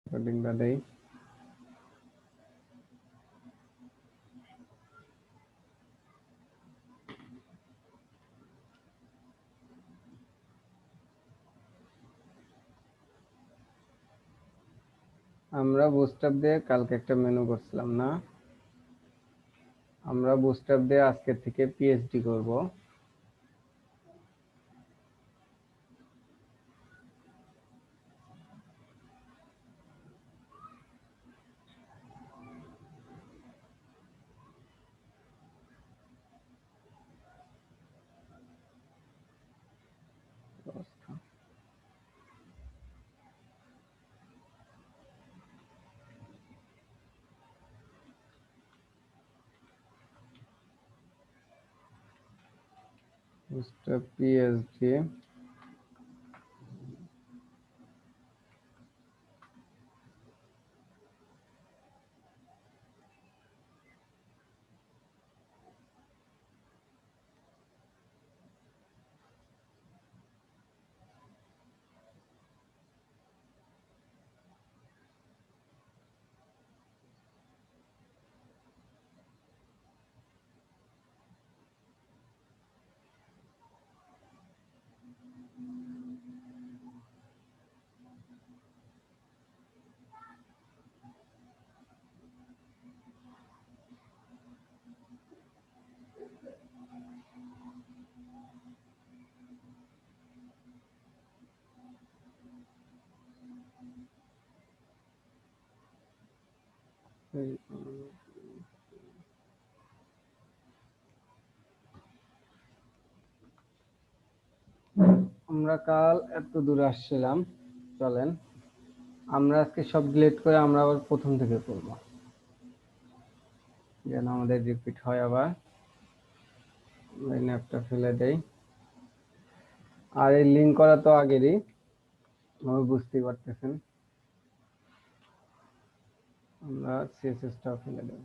রেকর্ডিংটা দেই। আমরা বুস্টআপ দিয়ে কালকে একটা মেনু করছিলাম না? আমরা বুস্টআপ দিয়ে আজকে থেকে পিএইচডি করব। বুস্টআপ পিএইচডি আমরা কাল এত দূরে আসছিলাম, চলেন আমরা আজকে সব ডিলিট করে আমরা আবার প্রথম থেকে করব, যেন আমাদের রিপিট হয়। আবার ম্যাপটা ফেলে দেই। আর এই লিঙ্ক করা তো আগেরই, আমি বুঝতেই পারতেছেন। আমরা সিএসএসটা ফেলে দেব।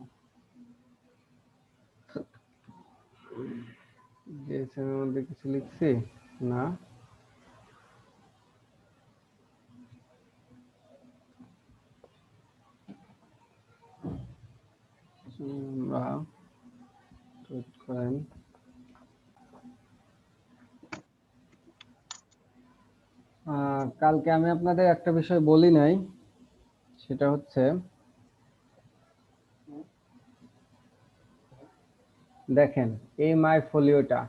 জেএসএম এর মধ্যে কিছু লিখছি না? আমরা করেন কালকে আমি আপনাদের একটা বিষয় বলি নাই, সেটা হচ্ছে দেখেন এই মাই ফোলিওটা,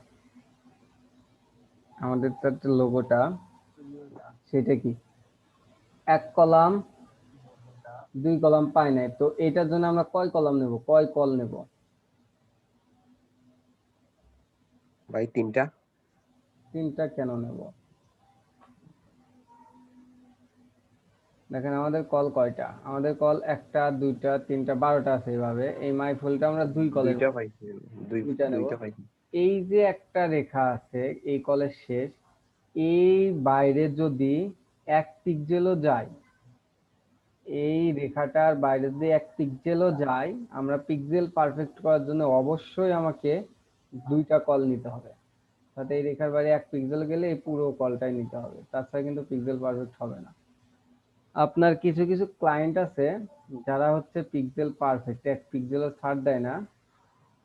আমাদের তার লোগোটা, সেটা কি এক কলাম দুই কলাম পাই নাই, তো এটার জন্য আমরা কয় কলাম নেব, কয় কল নেব? ভাই তিনটা। তিনটা কেন নেব? দেখেন আমাদের কল কয়টা, আমাদের কল একটা দুইটা তিনটা 12টা আছে। এইভাবে এই মাই ফুলটা আমরা দুই কলের দুইটা পাইছি, দুইটা নেব। দুইটা পাইছি। এই যে একটা রেখা আছে এই কলের শেষ, এই বাইরে যদি এক পিক্সেলও যায়, এই রেখাটার বাইরে যদি এক পিক্সেলও যায়, আমরা পিক্সেল পারফেক্ট করার জন্য অবশ্যই আমাকে দুইটা কল নিতে হবে। তাতে এই রেখার বাইরে এক পিক্সেল গেলে এই পুরো কলটাই নিতে হবে, তাছাড়া কিন্তু পিক্সেল পারফেক্ট হবে না। আপনার কিছু কিছু ক্লায়েন্ট আছে যারা হচ্ছে পিক্সেল পারফেক্ট, এক পিক্সেলও ছাড় দেয় না,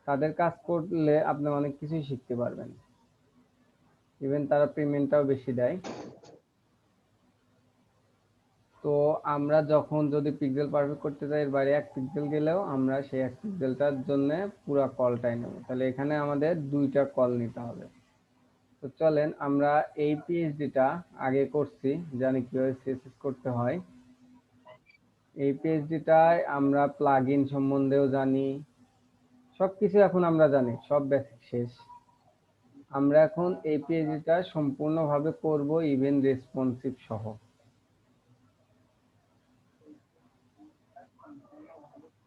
তাদের কাজ করলে আপনি অনেক কিছুই শিখতে পারবেন, ইভেন তারা পেমেন্টটাও বেশি দেয়। তো আমরা যখন যদি পিক্সেল পারফেক্ট করতে চাই, এর বাইরে এক পিক্সেল গেলেও আমরা সেই এক পিক্সেলটার জন্য পুরো কলটাই নেব, তাহলে এখানে আমাদের দুইটা কল নিতে হবে। তো চলেন আমরা এই পিএইচডিটা আগে করছি, জানি কিভাবে সিএসএস করতে হয়। এই পিএইচডিটায় আমরা প্লাগইন সম্বন্ধেও জানি, সবকিছু এখন আমরা জানি, সব বেসিক শেষ। আমরা এখন এই পিএইচডিটা সম্পূর্ণভাবে করব, ইভেন রেসপন্সিভ সহ।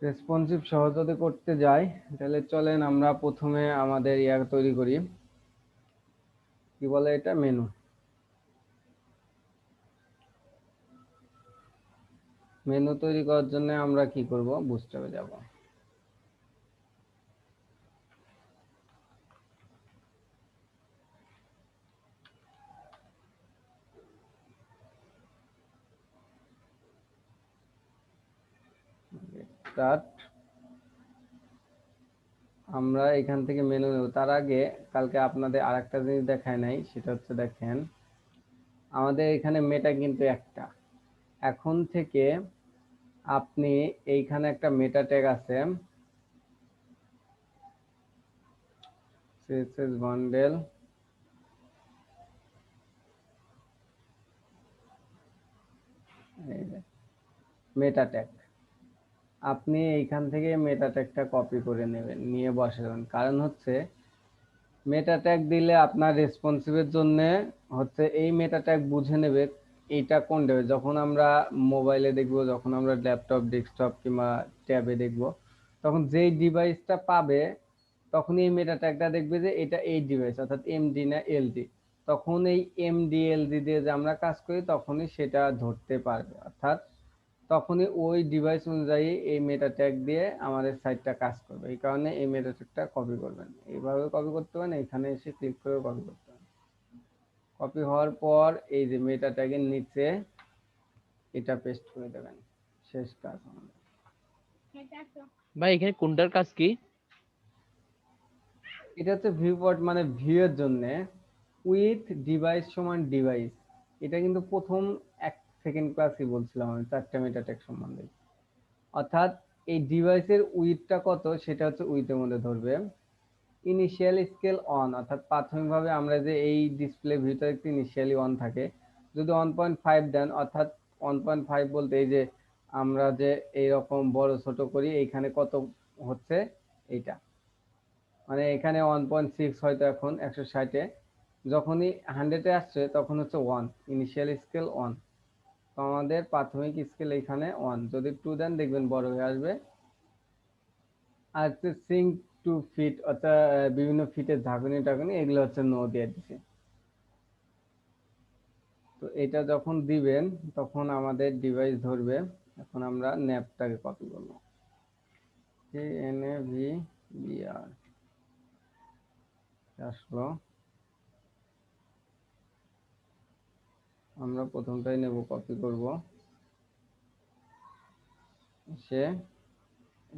রেসপন্সিভ সহ যদি করতে যাই, তাহলে চলেন আমরা প্রথমে আমাদের তৈরি করি, কি বলে এটা, মেনু। মেনু তৈরি করার জন্য আমরা কি করব, বুস্টআপে যাব। স্টার্ট। আমরা এখান থেকে মেনু নেব। তার আগে কালকে আপনাদের আরেকটা জিনিস দেখায় নাই, সেটা হচ্ছে দেখেন আমাদের এখানে মেটা কিন্তু একটা। এখন থেকে আপনি এইখানে একটা মেটা ট্যাগ আছে, CSS বান্ডেল, মেটা ট্যাগ। আপনি এইখান থেকে মেটা ট্যাগটা কপি করে নেবেন, নিয়ে বসাবেন। কারণ হচ্ছে মেটা ট্যাগ দিলে আপনার রেসপন্সিভের জন্য হচ্ছে এই মেটা ট্যাগ বুঝে নেবে এইটা কোন ডিভাইস। যখন আমরা মোবাইলে দেখব, যখন আমরা ল্যাপটপ, ডেস্কটপ কিংবা ট্যাবে দেখব, তখন যেই ডিভাইসটা পাবে তখন এই মেটা ট্যাগটা দেখবে যে এটা এই ডিভাইস, অর্থাৎ এমডি না এলডি। তখন এই এমডি এলডি দিয়ে যে আমরা কাজ করি তখনই সেটা ধরতে পারবে, অর্থাৎ তখনই ওই ডিভাইস অনুযায়ী এই মেটা ট্যাগ দিয়ে আমাদের সাইটটা কাজ করবে। এই কারণে এই মেটা ট্যাগটা কপি করবেন। এইভাবে কপি করতে পারেন, এখানে এসে ক্লিক করে কপি করতে পারেন। কপি হওয়ার পর এই যে মেটা ট্যাগের নিচে এটা পেস্ট করে দেবেন। শেষ কাজ আমাদের। ভাই এখানে কোনটার কাজ কি? এটা হচ্ছে ভিউপোর্ট, মানে ভিউ এর জন্য উইথ ডিভাইস সমান ডিভাইস। এটা কিন্তু প্রথম সেকেন্ড ক্লাসই বলছিলাম আমি 4টা মেটা ট্যাগ সম্বন্ধে। অর্থাৎ এই ডিভাইসের উইথটা কত সেটা হচ্ছে উইথের মধ্যে ধরবে। ইনিশিয়াল স্কেল অন, অর্থাৎ প্রাথমিকভাবে আমরা যে এই ডিসপ্লে ভিউটা একটি ইনিশিয়ালি অন থাকে। যদি 1.5 দেন, অর্থাৎ 1.5 বলতে এই যে আমরা যে এইরকম বড় ছোট করি, এইখানে কত হচ্ছে এইটা, মানে এখানে 1.6 হয়তো এখন 160-এ, যখনই 100-এ আসছে তখন হচ্ছে 1, ইনিশিয়াল স্কেল 1। তো আমাদের প্রাথমিক স্কেল এখানে 1। যদি 2 দেন দেখবেন বড় হয়ে আসবে। আর হচ্ছে সিঙ্ক টু ফিট, অর্থাৎ বিভিন্ন ফিটের ঝাঁকুনি টাকুনি এগুলো হচ্ছে নো দিয়ে দিছে। তো এটা যখন দিবেন তখন আমাদের ডিভাইস ধরবে। এখন আমরা ন্যাপটাকে কপি করব, NAVBR আসলো। আমরা প্রথমটাই নেব, কপি করব, সে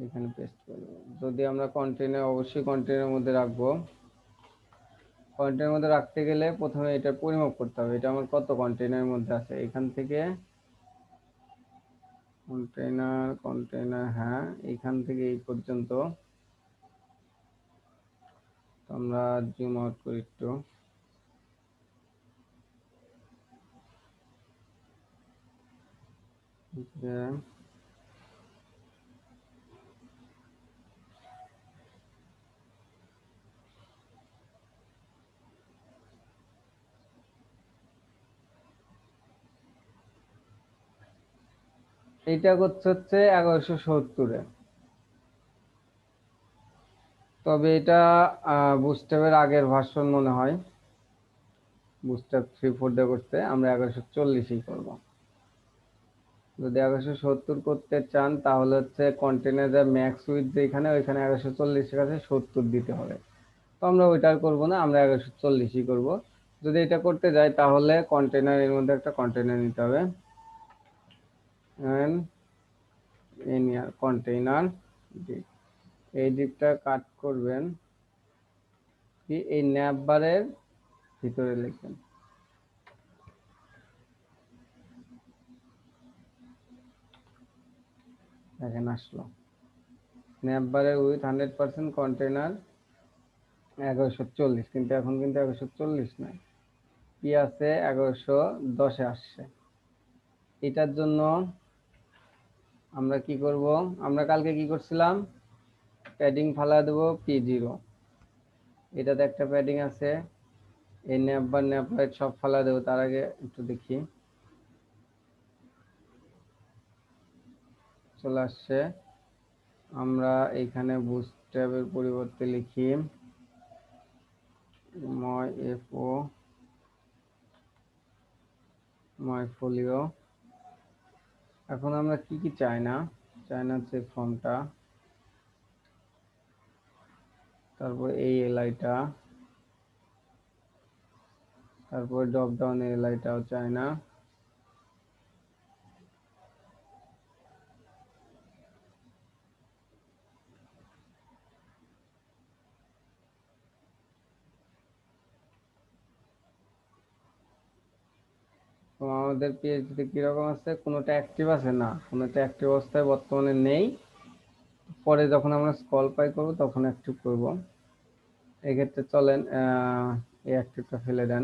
এখানে পেস্ট করব। যদি আমরা কন্টেনার, অবশ্যই কন্টেনারের মধ্যে রাখবো। কন্টেনারের মধ্যে রাখতে গেলে প্রথমে এটা পরিমাপ করতে হবে, এটা আমার কত কন্টেনারের মধ্যে আছে। এখান থেকে কন্টেনার, হ্যাঁ, এখান থেকে এই পর্যন্ত। আমরা জুম আউট করি একটু। এইটা হচ্ছে 1170-এ। তবে এটা বুস্ট্র্যাপের আগের ভার্সন মনে হয়, বুস্ট্র্যাপ 3.4 দিয়ে করতে। আমরা 1140-ই করব। যদি 1170 করতে চান তাহলে হচ্ছে কন্টেনার ম্যাক্স উইথ যেখানে, ওইখানে 1140-এর কাছে 70 দিতে হবে। তো আমরা ওইটা করব না, আমরা 1140-ই করব। যদি এটা করতে যাই তাহলে কন্টেনার, এর মধ্যে একটা কন্টেনার নিতে হবে, কন্টেইনার ডিপ। এই ডিপটা কাট করবেন কি এই ন্যাপ বারের ভিতরে লিখবেন। দেখেন আসলো, ন্যাপ বারের উইথ 100% কন্টেনার 1140, কিন্তু এখন কিন্তু 1140 নাই, কি আছে 1110-এ আসছে। এটার জন্য আমরা কি করব, আমরা কালকে কি করছিলাম, প্যাডিং ফালা দেবো P0। এটাতে একটা প্যাডিং আছে, এই ন্যাপ বার ন্যাপ লাইট সব ফালা দেবো। তার আগে একটু দেখি, চলে আসছে। আমরা এইখানে বুস্ট্র্যাপের পরিবর্তে লিখি মাই ফোলিও। এখন আমরা কি কি চাই না, হচ্ছে ফর্মটা, তারপর এই এলআইটা, তারপর ড্রপ ডাউনের এলআইটাও চাই না। আমাদের পিএইচডি কিরকম আছে, কোনোটা অ্যাক্টিভ আছে না, কোনোটা অ্যাক্টিভ অবস্থায় বর্তমানে নেই, পরে যখন আমরা স্কল করব তখন অ্যাক্টিভ করব। এক্ষেত্রে চলেন এই অ্যাক্টিভটা ফেলে দেন।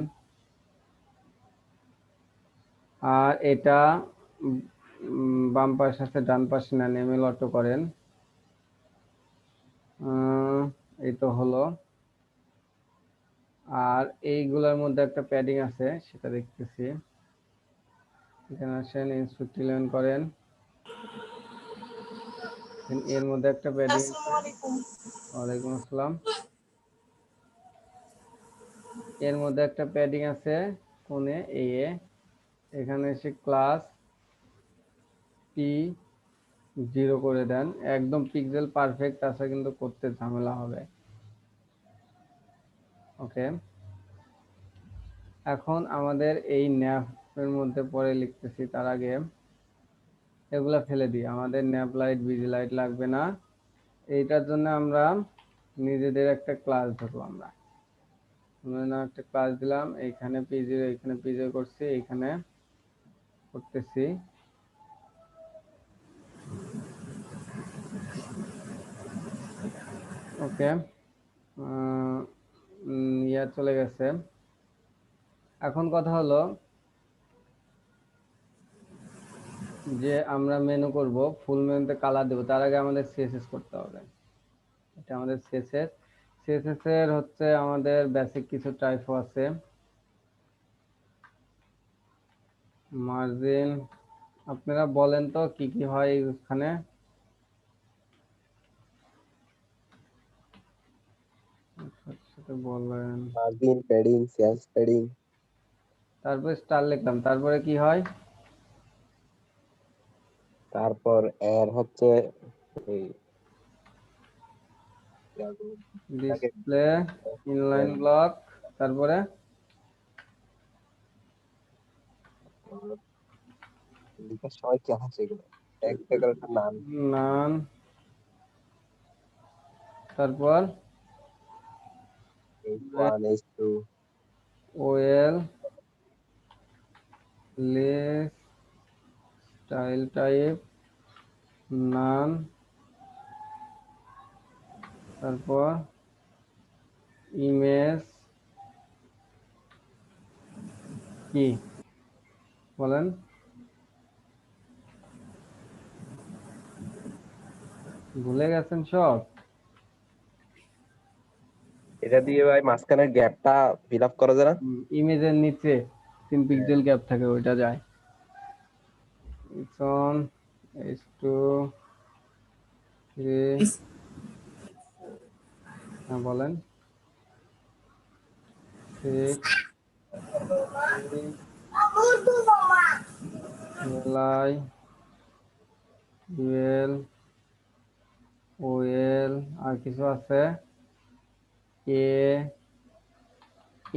আর এটা বাম পাশের সাথে ডান পাশে নেন, এমএল অটো করেন। এই তো হলো। আর এইগুলোর মধ্যে একটা প্যাডিং আছে, সেটা দেখতেছি। এখানে আসেন, ইন্সপেক্ট 11 করেন। এর মধ্যে একটা প্যাডিং আছে। ওয়ালাইকুম আসসালাম। এর মধ্যে একটা প্যাডিং আছে কোণে এ, এখানে এসে ক্লাস P0 করে দেন। একদম পিক্সেল পারফেক্ট আছে, কিন্তু করতে ঝামেলা হবে। ওকে, এখন আমাদের এই ন্যাপের মধ্যে পরে লিখতেছি, তার আগে এগুলা ফেলে দিই। আমাদের ন্যাপ লাইট বিজি লাইট লাগবে না। এইটার জন্য আমরা নিজেদের একটা ক্লাস ধরবো। আমরা একটা ক্লাস দিলাম, এইখানে P0, এখানে P0 করছি, এইখানে করতেছি। ওকে, ইয়া চলে গেছে। এখন কথা হলো যে আমরা মেনু করব, ফুল মেনুতে কালার দেবো, তার আগে আমাদের সিএসএস করতে হবে। এটা আমাদের সিএসএস। সিএসএস এর হচ্ছে আমাদের বেসিক কিছু টাইপও আছে। মার্জিন আপনারা বলেন তো কি কি হয় এখানে। সেটা বলেন। মার্জিন, প্যাডিং, সেলস প্যাডিং, তারপরে স্টার লিখলাম, তারপরে কি হয়? তারপর এর হচ্ছে এই ডিসপ্লে, ইনলাইন ব্লক, তারপরে লিখার সময় কি আছে এগুলো? এক একটা নাম, নান, তারপর H1, H2, OL, list, style type, none, তারপর ইমেজ কি বলেন? ভুলে গেছেন সব? এটা দিয়ে ভাই মাঝখানের গ্যাপটা ফিল আপ করা যায় না? ইমেজের নিচে 3 পিক্সেল গ্যাপ থাকে, ওইটা যায়। H1, H2, 3, হ্যাঁ বলেন। 6, 3, li, dual, OL, আর কিছু আছে এ।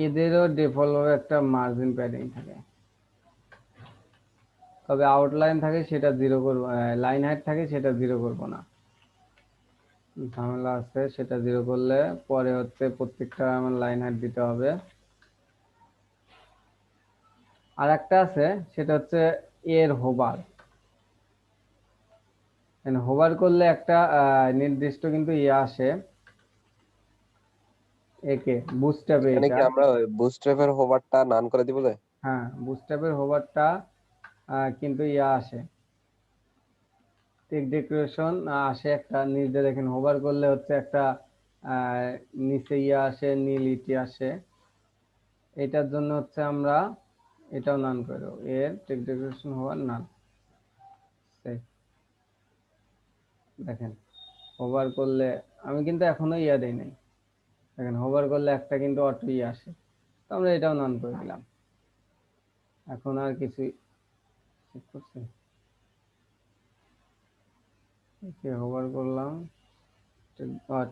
এদেরও ডিফল্ট একটা মার্জিন প্যাডিং থাকে, তবে আউটলাইন থাকে সেটা 0 করব, লাইন হাইট থাকে সেটা 0 করব না, ঝামেলা আছে। সেটা 0 করলে পরে হচ্ছে প্রত্যেকটা আমার লাইন হাইট দিতে হবে। আর একটা আছে, সেটা হচ্ছে এর হোভার। হোভার করলে একটা নির্দিষ্ট কিন্তু ইয়ে আসে, একে বুস্ট্যাপে এখানে এটা। কি আমরা বুটস্ট্র্যাপের হোভারটা নান করে দিব যে? হ্যাঁ, বুস্ট্যাপের হোভারটা কিন্তু ইয়া আসে, টেক ডেকোরেশন আসে একটা নিচে, দেখেন হোভার করলে হচ্ছে একটা নিচে ইয়া আসে, নীল ইটি আসে। এটার জন্য হচ্ছে আমরা এটাও নান করে দেবো, এর টেক ডেকোরেশন হওয়ার নান। দেখেন হোভার করলে, আমি কিন্তু এখনো ইয়া দেই নাই, দেখেন হোভার করলে একটা কিন্তু অটো ইয়ে আসে, তো আমরা এটাও নান করে দিলাম। এখন আর কিছুই করছি, হোভার করলাম,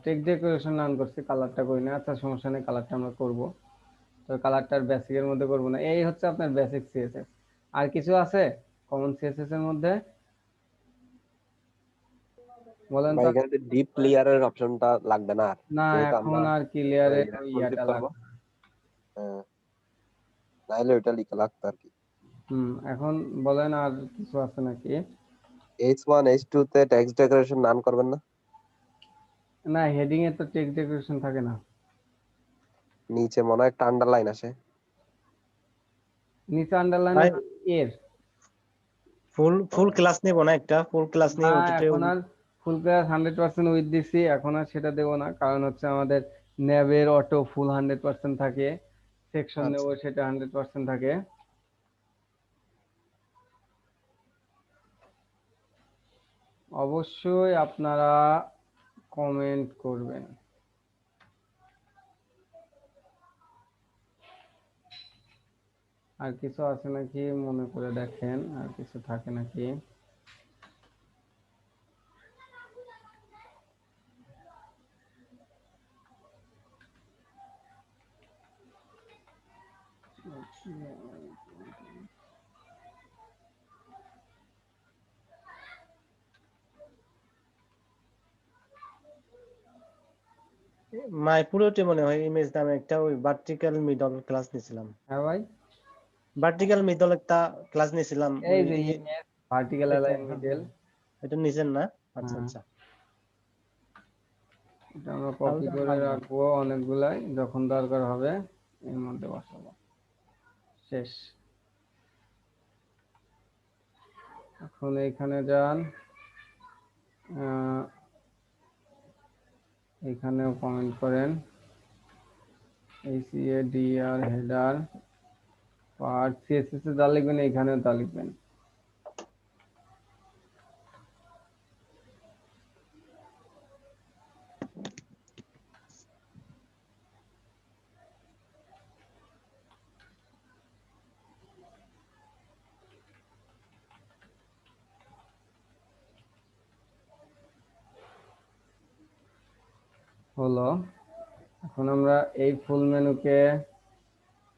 টেক ডেকোরেশন নান করছি, কালারটা করি না। আচ্ছা সমস্যা নেই, কালারটা আমরা করব, তো কালারটার বেসিকের মধ্যে করব না। এই হচ্ছে আপনার বেসিক সিএসএস। আর কিছু আছে কমন সিএসএস এর মধ্যে বলেন ভাই তো? এখানে ডিপ লেয়ারের অপশনটা লাগবে না আর, না, যেহেতু এখন আমরা আর ক্লিয়ারের রেসপন্সিভ ইয়াটা করবো। লাগবে না। নাহলে ওইটা লিখে লাগতো আর কি। এখন বলেন আর কিছু আছে নাকি? H1 H2 তে টেক্সট ডেকোরেশন নান করবেন না? না, হেডিং এ তো টেক্সট ডেকোরেশন থাকে না। নিচে মনে হয় একটা আন্ডারলাইন আসে। নিচে আন্ডারলাইন ভাই এর ফুল ক্লাস নেব না, একটা ফুল ক্লাস না, নিয়ে ওটিতে এখন আর ফুল ক্লাস 100% উইথ দিছি, এখন আর সেটা দেবো না, কারণ হচ্ছে আমাদের ন্যাবের অটো ফুল 100% থাকে, সেকশন নেব আচ্ছা সেটা 100% থাকে। অবশ্যই আপনারা কমেন্ট করবেন। আর কিছু আছে নাকি মনে করে দেখেন, আর কিছু থাকে নাকি? মাইপুরোতে মনে হয় ইমেজ নামে একটা ওই ভার্টিক্যাল মিডল ক্লাস নিয়েছিলাম। হ্যাঁ ভাই, ভার্টিক্যাল মিডল একটা ক্লাস নিয়েছিলাম, এই ওই যে ইমেজ ভার্টিক্যাল এটা অ্যালাইন মিডল। এটা নিছেন না? আচ্ছা হ্যাঁ, আচ্ছা। এটা আমরা কপি তাহলে আর করে লাগবে না। রাখবো অনেকগুলাই, যখন দরকার হবে এর মধ্যে বসাবো। শেষ। এখন এইখানে যান, এখানেও কমেন্ট করেন ACADR হেডার পার্ট CSS এ যা লিখবেন এখানেও তা লিখবেন। হলো। এখন আমরা এই ফুল মেনুকে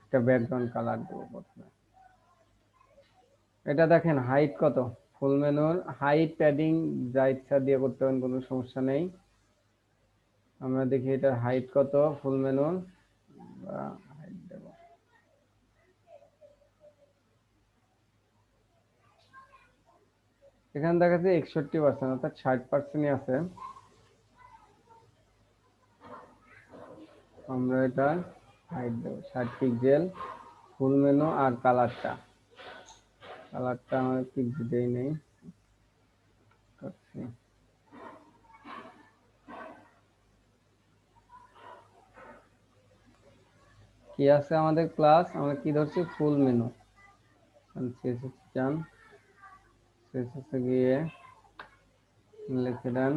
একটা ব্যাকগ্রাউন্ড কালার দেবো প্রথমে। এটা দেখেন হাইট কত, ফুল মেনুর হাইট প্যাডিং যা ইচ্ছা দিয়ে করতে পারেন, কোনো সমস্যা নেই। আমরা দেখি এটার হাইট কত ফুল মেনুর, হাইট দেব। এখানে দেখা যাচ্ছে 61%, অর্থাৎ 60%ই আছে। আমরা এটা হাইট দেবো 60 পিক্সেল ফুল মেনু। আর কালারটা আমার পিক্সেল দেই নেই, করছি। কি আছে আমাদের ক্লাস, আমরা কি ধরছি ফুল মেনু। CSS যান, CSS এ গিয়ে লিখে দেন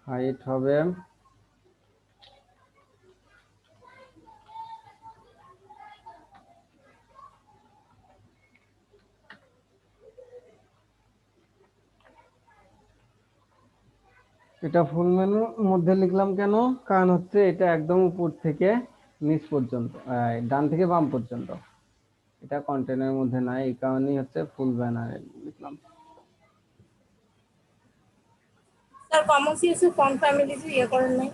হাইট হবে এটা ফুল মেনুর মধ্যে লিখলাম কেন, কারণ হচ্ছে এটা একদম উপর থেকে নিচ পর্যন্ত, ডান থেকে বাম পর্যন্ত, এটা কন্টেনারের মধ্যে নাই, এই কারণেই হচ্ছে ফুল ব্যানারে লিখলাম। Sir common CSS font family ইয়ে করেন নাই?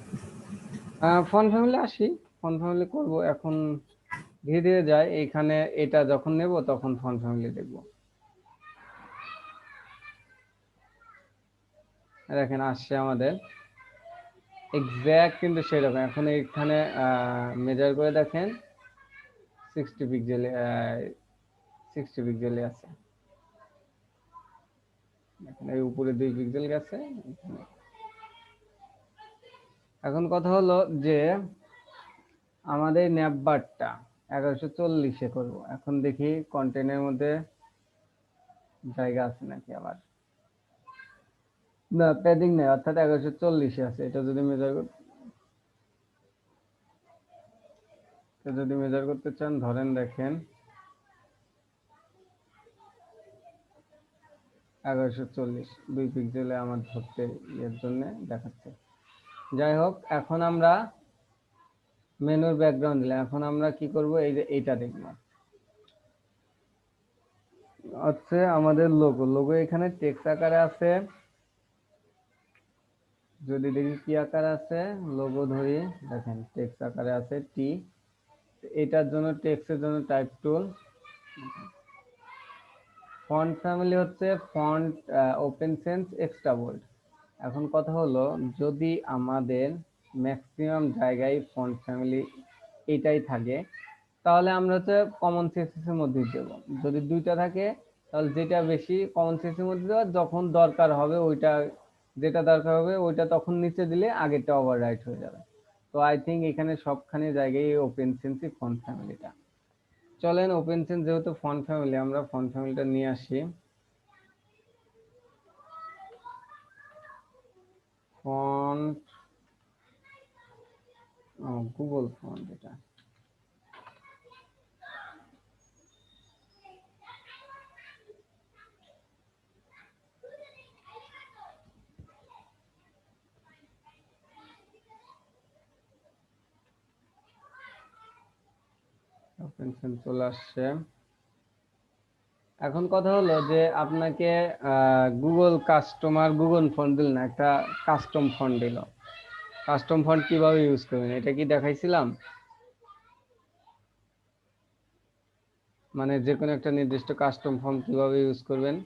ফন্ট ফ্যামিলি আসি, ফন্ট ফ্যামিলি করব এখন, ধীরে ধীরে যাই। এইখানে এটা যখন নেব তখন ফন্ট ফ্যামিলি দেখব। দেখেন আসছে আমাদের এক্সাক্ট কিন্তু সেরকম। এখন এখানে মেজার করে দেখেন 60 পিক্সেল, 60 পিক্সেলে আছে। দেখেন এই উপরে 2 পিক্সেল গেছে। এখন কথা হলো যে আমাদের ন্যাপবারটা 1140-এ করব। এখন দেখি কন্টেন্টের মধ্যে জায়গা আছে নাকি, আবার না প্যাডিং নেই, অর্থাৎ 1140-এ আছে। এটা যদি মেজার করতে চান ধরেন, দেখেন 1140 2 পিক্সেলে আমার ধরতে এর জন্য দেখাচ্ছে। যাই হোক, এখন আমরা মেনুর ব্যাকগ্রাউন্ড দিলাম, এখন আমরা কি করব, এই যে এইটা দেখব হচ্ছে আমাদের লোগো। লোগো এখানে টেক্সট আকারে আছে, যদি দেখি কি আকার আছে, লোগো ধরি, দেখেন টেক্সট আকারে আছে টি। এটার জন্য টেক্সটের জন্য টাইপ টুল। ফন্ট ফ্যামিলি হচ্ছে font Open Sans extra bold. এখন কথা হলো, যদি আমাদের ম্যাক্সিমাম জায়গায় ফন্ট ফ্যামিলি এটাই থাকে, তাহলে আমরা হচ্ছে কমন সিএসএস এর মধ্যে দেব। যদি দুইটা থাকে তাহলে যেটা বেশি কমন সিএসএস এর মধ্যে দেওয়া, যখন দরকার হবে ওইটা, যেটা দরকার হবে ওইটা তখন নিচে দিলে আগেরটা ওভাররাইট হয়ে যাবে। তো আই থিঙ্ক এখানে সবখানে জায়গায় ওপেন সেন্সই ফন্ট ফ্যামিলিটা। চলেন ওপেন সেন্স যেহেতু ফন্ট ফ্যামিলি, আমরা ফন্ট ফ্যামিলিটা নিয়ে আসি। ফন্ট গুগল ফন্ট এটা। ওপেন সেন্স চলে আসছে। এখন কথা হলো যে আপনাকে গুগল কাস্টমার গুগল ফন্ট দিল না, একটা কাস্টম ফন্ট দিল। কাস্টম ফন্ট কিভাবে ইউজ করবেন এটা কি দেখাইছিলাম? মানে যে কোনো একটা নির্দিষ্ট কাস্টম ফন্ট কিভাবে ইউজ করবেন?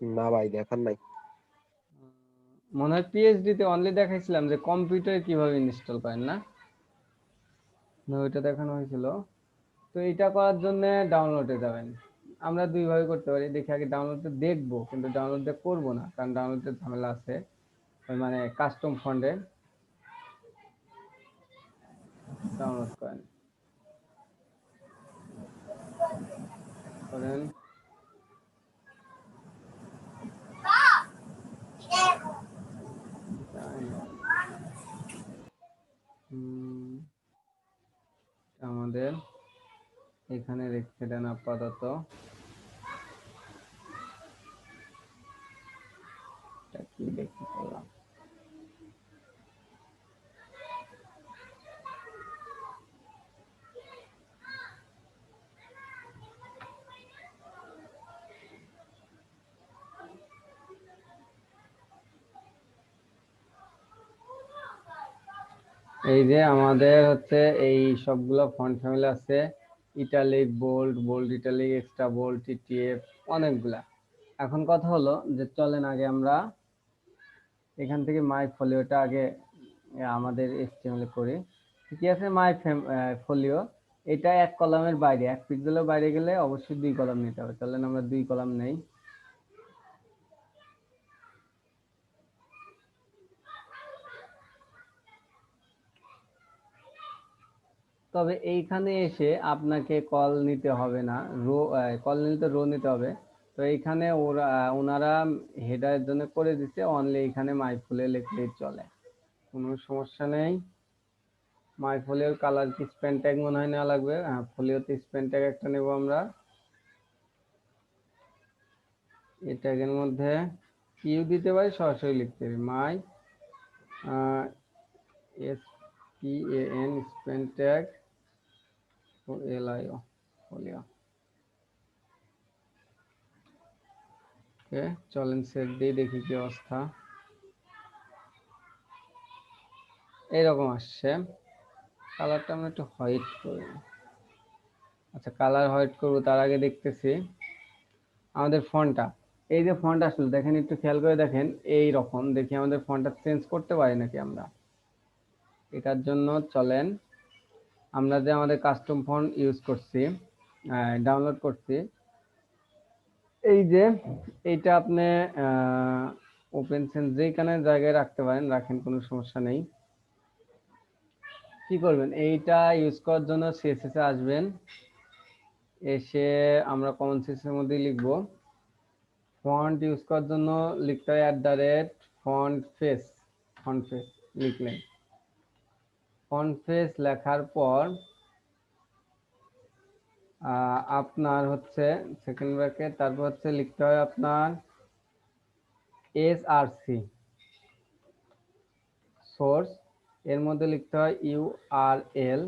না ভাই, দেখার নাই। মনে হয় পিএইচডি তে অনলি দেখাইছিলাম যে কম্পিউটারে কিভাবে ইনস্টল করেন, না? না, ওইটা দেখানো হয়েছিল। তো এটা করার জন্য ডাউনলোডে যাবেন। আমরা দুইভাবে করতে পারি, দেখি আগে ডাউনলোডে দেখবো, কিন্তু ডাউনলোডে করব না, কারণ ডাউনলোডের ঝামেলা আছে। মানে কাস্টম ফন্টে ডাউনলোড করেন, করেন আমাদের এখানে রেখে দেন আপাতত। এটা কি দেখতে পেলাম? এই যে আমাদের হচ্ছে এই সবগুলো ফন্ট ফ্যামিলি আছে, italic, bold, bold italic, extra bold, TTF, অনেকগুলা। এখন কথা হলো যে চলেন আগে আমরা এখান থেকে মাই ফলিওটা আগে আমাদের এচটিএমএল করি। কি আছে মাই ফলিও? এটা এক কলামের বাইরে, এক পিক্সেলের বাইরে গেলে অবশ্যই দুই কলাম নিতে হবে। চলেন আমরা দুই কলাম নেই। তবে এইখানে এসে আপনাকে কল নিতে হবে না, রো কল নিতে রো নিতে হবে। তো এইখানে ওনারা হেডারের জন্য করে দিচ্ছে, অনলি এখানে মাই ফুলে লিখলেই চলে, কোনো সমস্যা নেই। মাই ফোলিওর কালার কি স্প্যান ট্যাগ মনে হয় নেওয়া লাগবে? হ্যাঁ, ফোলিওতে স্প্যান ট্যাগ একটা নেব আমরা। এই ট্যাগের মধ্যে ইউ দিতে পারি, সরাসরি লিখতে পারি my SPAN span tag LIO folio. Okay, চলেন সেভ দিয়ে দেখি কি অবস্থা। এইরকম আসছে। কালারটা আমরা একটু হোয়াইট করি। আচ্ছা, কালার হোয়াইট করবো তার আগে দেখতেছি আমাদের ফন্টটা। এই যে ফন্ট আসলে দেখেন, একটু খেয়াল করে দেখেন, এই রকম দেখি আমাদের ফন্টটা চেঞ্জ করতে পারি নাকি আমরা। এটার জন্য চলেন আমরা যে আমাদের কাস্টম ফন্ট ইউজ করছি, ডাউনলোড করছি, এই যে এইটা আপনি ওপেন সেন্স যেখানে জায়গায় রাখতে পারেন, রাখেন, কোনো সমস্যা নেই। কি করবেন, এইটা ইউজ করার জন্য সিএসএস এ আসবেন, এসে আমরা কমন সিএসএস এর মধ্যে লিখবো। ফন্ট ইউজ করার জন্য লিখতে হয় @ফন্ট ফেস। ফন্ট ফেস লিখলেন, ফন্ট ফেস লেখার পর আপনার হচ্ছে সেকেন্ড ব্র্যাকেট, তারপর হচ্ছে লিখতে হয় আপনার SRC সোর্স, এর মধ্যে লিখতে হয় URL,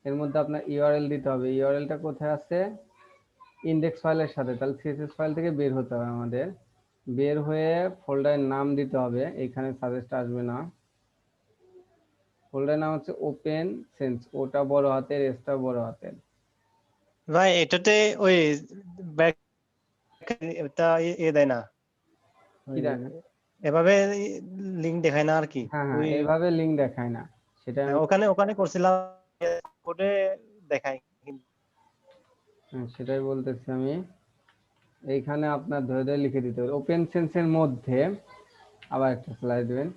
এর মধ্যে আপনার URL দিতে হবে। ইউআরএলটা কোথায় আছে? ইন্ডেক্স ফাইলের সাথে, তাহলে সিএসএস ফাইল থেকে বের হতে হবে আমাদের। বের হয়ে ফোল্ডারের নাম দিতে হবে, এখানে সাজেস্ট আসবে না। ফোল্ডারের নাম হচ্ছে ওপেন সেন্স, ওটা বড় হাতের, এসটা বড় হাতের। ভাই এটাতে ওই ব্যাক এটা দেয় না, কি দেয় না? এভাবে লিংক দেখায় না আর কি। হ্যাঁ ওই এভাবে লিংক দেখায় না, সেটা আমি ওখানে ওখানে করছিলাম, কোডে দেখায়। সেটাই বলতেছি আমি। এইখানে আপনার ধরে ধরে লিখে দিতে হবে ওপেন সেন্সের মধ্যে। আবার একটা স্লাইড দিবেন,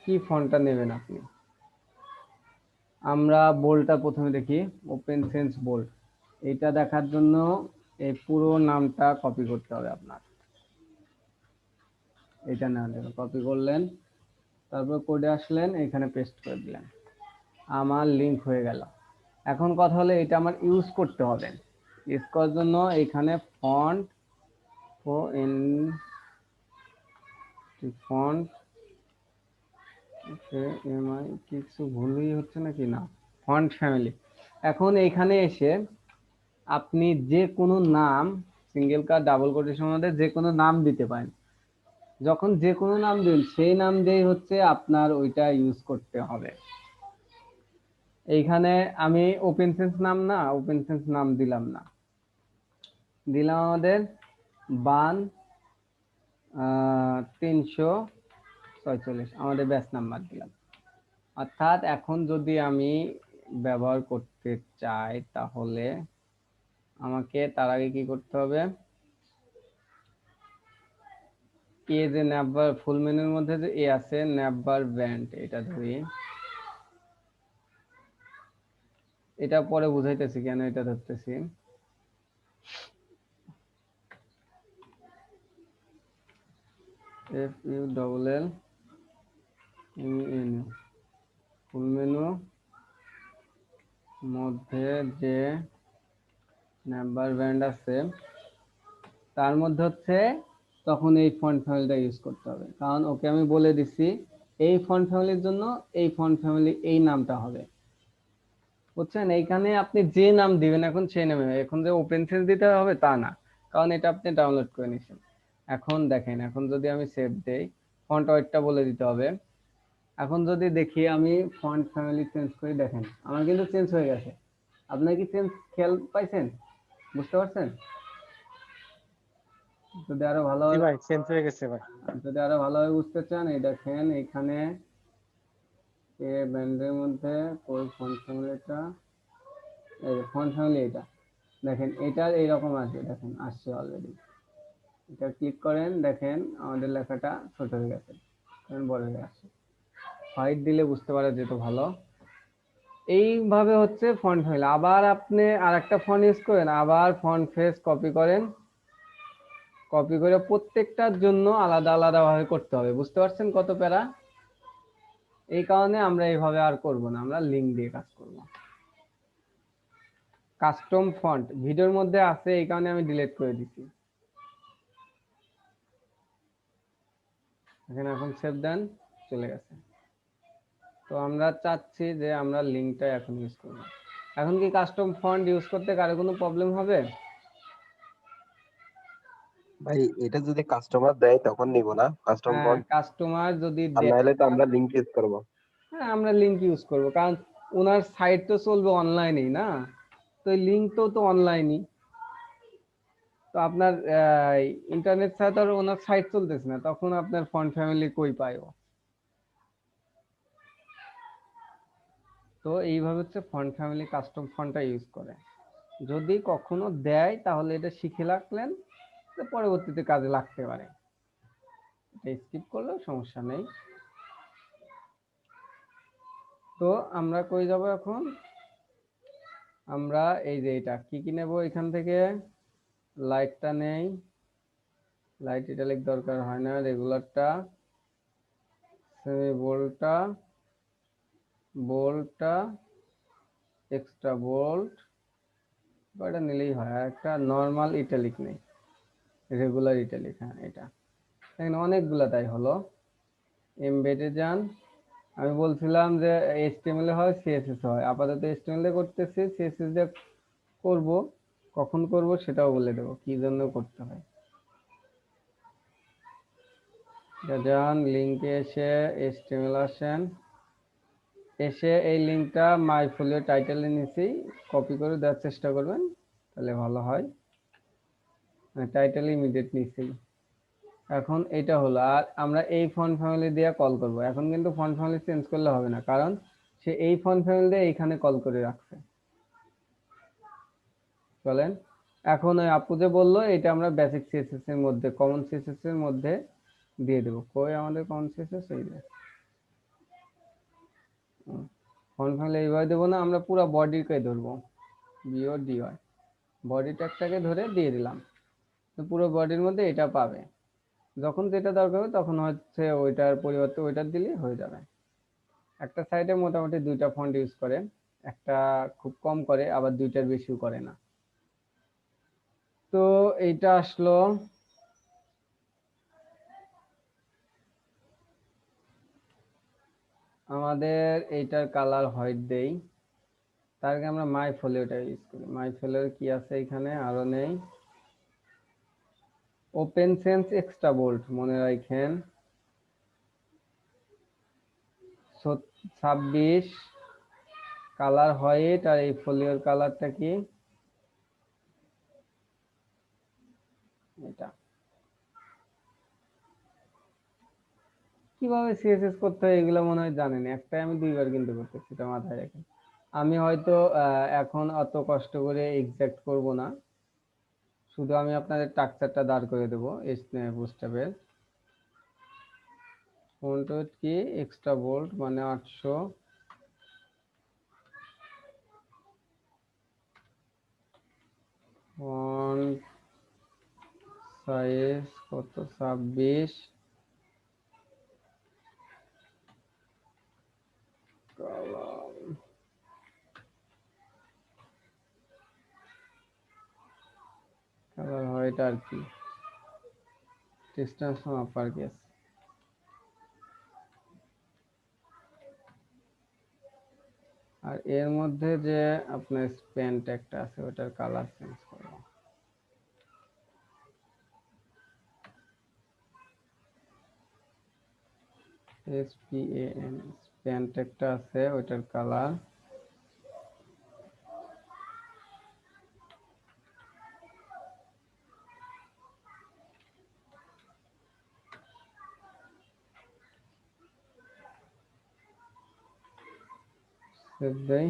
কি ফন্টটা নেবেন আপনি। আমরা বোল্ডটা প্রথমে দেখি, ওপেন সেন্স বোল্ড। এটা দেখার জন্য এই পুরো নামটা কপি করতে হবে আপনার। এটা না দেখো, কপি করলেন, তারপর কোডে আসলেন, এখানে পেস্ট করে দিলেন, আমার লিংক হয়ে গেল। এখন কথা হলো এটা আমার ইউজ করতে হবে। ইউজ করার জন্য এখানে ফন্ট ও ইন ফন্ট এমআই কিছু ভুলই হচ্ছে নাকি, না ফন্ট ফ্যামিলি। এখন এইখানে এসে আপনি যে কোনো নাম, সিঙ্গেল কাট ডাবল কোটেশনের মধ্যে যে কোনো নাম দিতে পারেন। যখন যে কোনো নাম দিন, সেই নাম দিয়েই হচ্ছে আপনার ওইটা ইউজ করতে হবে। এইখানে আমি ওপেন সেন্স নাম না, ওপেন সেন্স নাম দিলাম না, দিলাম আমাদের বান 346 আমাদের ব্যাচ নাম্বার দিলাম। অর্থাৎ এখন যদি আমি ব্যবহার করতে চাই, তাহলে আমাকে তার আগে কি করতে হবে, এ যে ন্যাববার ফুল মেনুর মধ্যে যে এ আছে ন্যাববার ব্যান্ড, এটা ধরি, এটা পরে বুঝাইতেছি কেন এটা ধরতেছি। F U double L N, full menu মধ্যে যে নাম্বার ব্যান্ড আছে তার মধ্যে হচ্ছে তখন এই ফন্ট ফ্যামিলিটা ইউজ করতে হবে, কারণ ওকে আমি বলে দিছি এই ফন্ট ফ্যামিলির জন্য এই ফন্ট ফ্যামিলি এই নামটা হবে, বুঝছেন। এইখানে আপনি যে নাম দিবেন এখন সেই নামে, এখন যে ওপেন সেন্স দিতে হবে তা না, কারণ এটা আপনি ডাউনলোড করে নিছেন। এখন দেখেন, এখন যদি আমি সেভ দেই, ফন্ট ওয়েটটা বলে দিতে হবে। এখন যদি দেখি আমি ফন্ট ফ্যামিলি চেঞ্জ করি, দেখেন আমার কিন্তু চেঞ্জ হয়ে গেছে। আপনার কি চেঞ্জ খেয়াল পাইছেন, বুঝতে পারছেন? যদি আরো জি ভালোভাবে ভাই চেঞ্জ হয়ে গেছে ভাই। যদি আরো ভালোভাবে বুঝতে চান, এই দেখেন এখানে এ ব্যান্ডের মধ্যে কোন ফন্ট ফ্যামিলিটা, এই ফন্ট ফ্যামিলি এটা দেখেন, এটার এইরকম আছে, দেখেন আসছে অলরেডি। এটা ক্লিক করেন, দেখেন আমাদের লেখাটা ছোট হয়ে গেছে, কারণ বড় হয়ে আসছে। হোয়াইট দিলে বুঝতে পারা যেত ভালো। এইভাবে হচ্ছে ফন্ট ফ্যামিলি। আবার আপনি আরেকটা ফন্ট ইউজ করেন, আবার ফন্ট ফেস কপি করেন, কপি করে প্রত্যেকটার জন্য আলাদা আলাদা ভাবে করতে হবে, বুঝতে পারছেন কত প্যারা। এই কারণে আমরা এইভাবে আর করব না, আমরা লিংক দিয়ে কাজ করব। কাস্টম ফন্ট ভিডিওর মধ্যে আছে, এই কারণে আমি ডিলিট করে দিছি। এখানে এখন সেভ দেন, চলে গেছে। তো আমরা চাচ্ছি যে আমরা লিংকটা এখন ইউজ করব। এখন কি কাস্টম ফন্ট ইউজ করতে কারো কোনো প্রবলেম হবে? ভাই এটা যদি কাস্টমার দেয় তখন নিব না কাস্টম হ্যাঁ, ফন্ট, কাস্টমার যদি আর দেয়, নাহলে তো আমরা লিংক ইউজ করব। হ্যাঁ আমরা লিংক ইউজ করব, কারণ ওনার সাইট তো চলবে অনলাইনেই না, তো এই লিংক তো অনলাইনই। তো আপনার ইন্টারনেট ছাড়া তো আর ওনার সাইট চলতেছে না, তখন আপনার ফন্ট ফ্যামিলি কই পায় ও? তো এইভাবে হচ্ছে ফন্ট ফ্যামিলি কাস্টম ফন্টটা ইউজ করে। যদি কখনো দেয় তাহলে এটা শিখে রাখলেন, তো পরবর্তীতে কাজে লাগতে পারে। এটা স্কিপ করলেও সমস্যা নেই। তো আমরা কই যাব এখন, আমরা এই যে এটা কি কি নেব, এখান থেকে লাইটটা নেই, লাইট ইটালিক দরকার হয় না, রেগুলারটা, সেমি বোল্ডটা, বোল্ডটা, এক্সট্রা বোল্ড, এটা নিলেই হয়। আর একটা নর্মাল ইটালিক নেই, রেগুলার ইটালিক, হ্যাঁ এটা। এখানে অনেকগুলা তাই হলো। এমবেডে যান, আমি বলছিলাম যে এইচটিএমএল হয় সিএসএস হয়, আপাতত এইচটিএমএল এ করতেছি, সিএসএস দিয়ে করব, কখন করব সেটাও বলে দেবো কি জন্য করতে হয়। যান লিঙ্কে এসে HTML আসেন, এসে এই লিঙ্কটা মাই ফোলিও টাইটেলের নিচেই কপি করে দেওয়ার চেষ্টা করবেন, তাহলে ভালো হয়। টাইটেল ইমিডিয়েট নিচেই। এখন এটা হলো, আর আমরা এই ফন্ট ফ্যামিলি দিয়ে কল করব। এখন কিন্তু ফন্ট ফ্যামিলি চেঞ্জ করলে হবে না, কারণ সে এই ফন্ট ফ্যামিলি দিয়ে এইখানে কল করে রাখছে। চলেন এখন ওই আপু যে বললো এটা আমরা বেসিক সিএসএস এর মধ্যে, কমন সিএসএস এর মধ্যে দিয়ে দেবো। কই আমাদের কমন সিএসএস? এই যে ফন্ট ফ্যামিলি এইভাবে দেবো না, আমরা পুরো বডিকে ধরবো, BODY বডি ট্যাগটাকে ধরে দিয়ে দিলাম। তো পুরো বডির মধ্যে এটা পাবে, যখন যেটা দরকার হবে তখন হচ্ছে ওইটার পরিবর্তে ওইটার দিলেই হয়ে যাবে। একটা সাইডে মোটামুটি 2টা ফন্ট ইউজ করে, একটা খুব কম করে, আবার 2টার বেশিও করে না। তো এইটা আসলো। আমাদের এইটার কালার হোয়াইট দেই, তার আগে আমরা মাই ফোলিওটা ইউজ করি। মাই ফোলিওর কি আছে এখানে? আরো নেই, ওপেন সেন্স এক্সট্রা বোল্ড, মনে রাখেন 26 কালার হোয়াইট। আর এই ফোলিওর কালারটা কি? এটা। কিভাবে সিএসএস করতে হয় এগুলো মনে হয় জানেন, একটাই আমি 2বার কিন্তু করতেছি, এটা মাথায় রাখেন। আমি হয়তো এখন অত কষ্ট করে এক্সাক্ট করব না, শুধু আমি আপনাদের স্ট্রাকচারটা দাঁড় করে দেবো। বুস্টাবের ফন্ট ওয়েট কি? এক্সট্রা বোল্ড মানে 800, ফন্ট সাইজ কত? 26, কালার হোয়াইট আর কি ডিস্টেন্স ফ্রম আপার কেস। আর এর মধ্যে যে আপনার স্প্যান ট্যাগটা আছে ওটার কালার চেঞ্জ করব। SPAN স্প্যান ট্যাগটা আছে ওটার কালার দেই।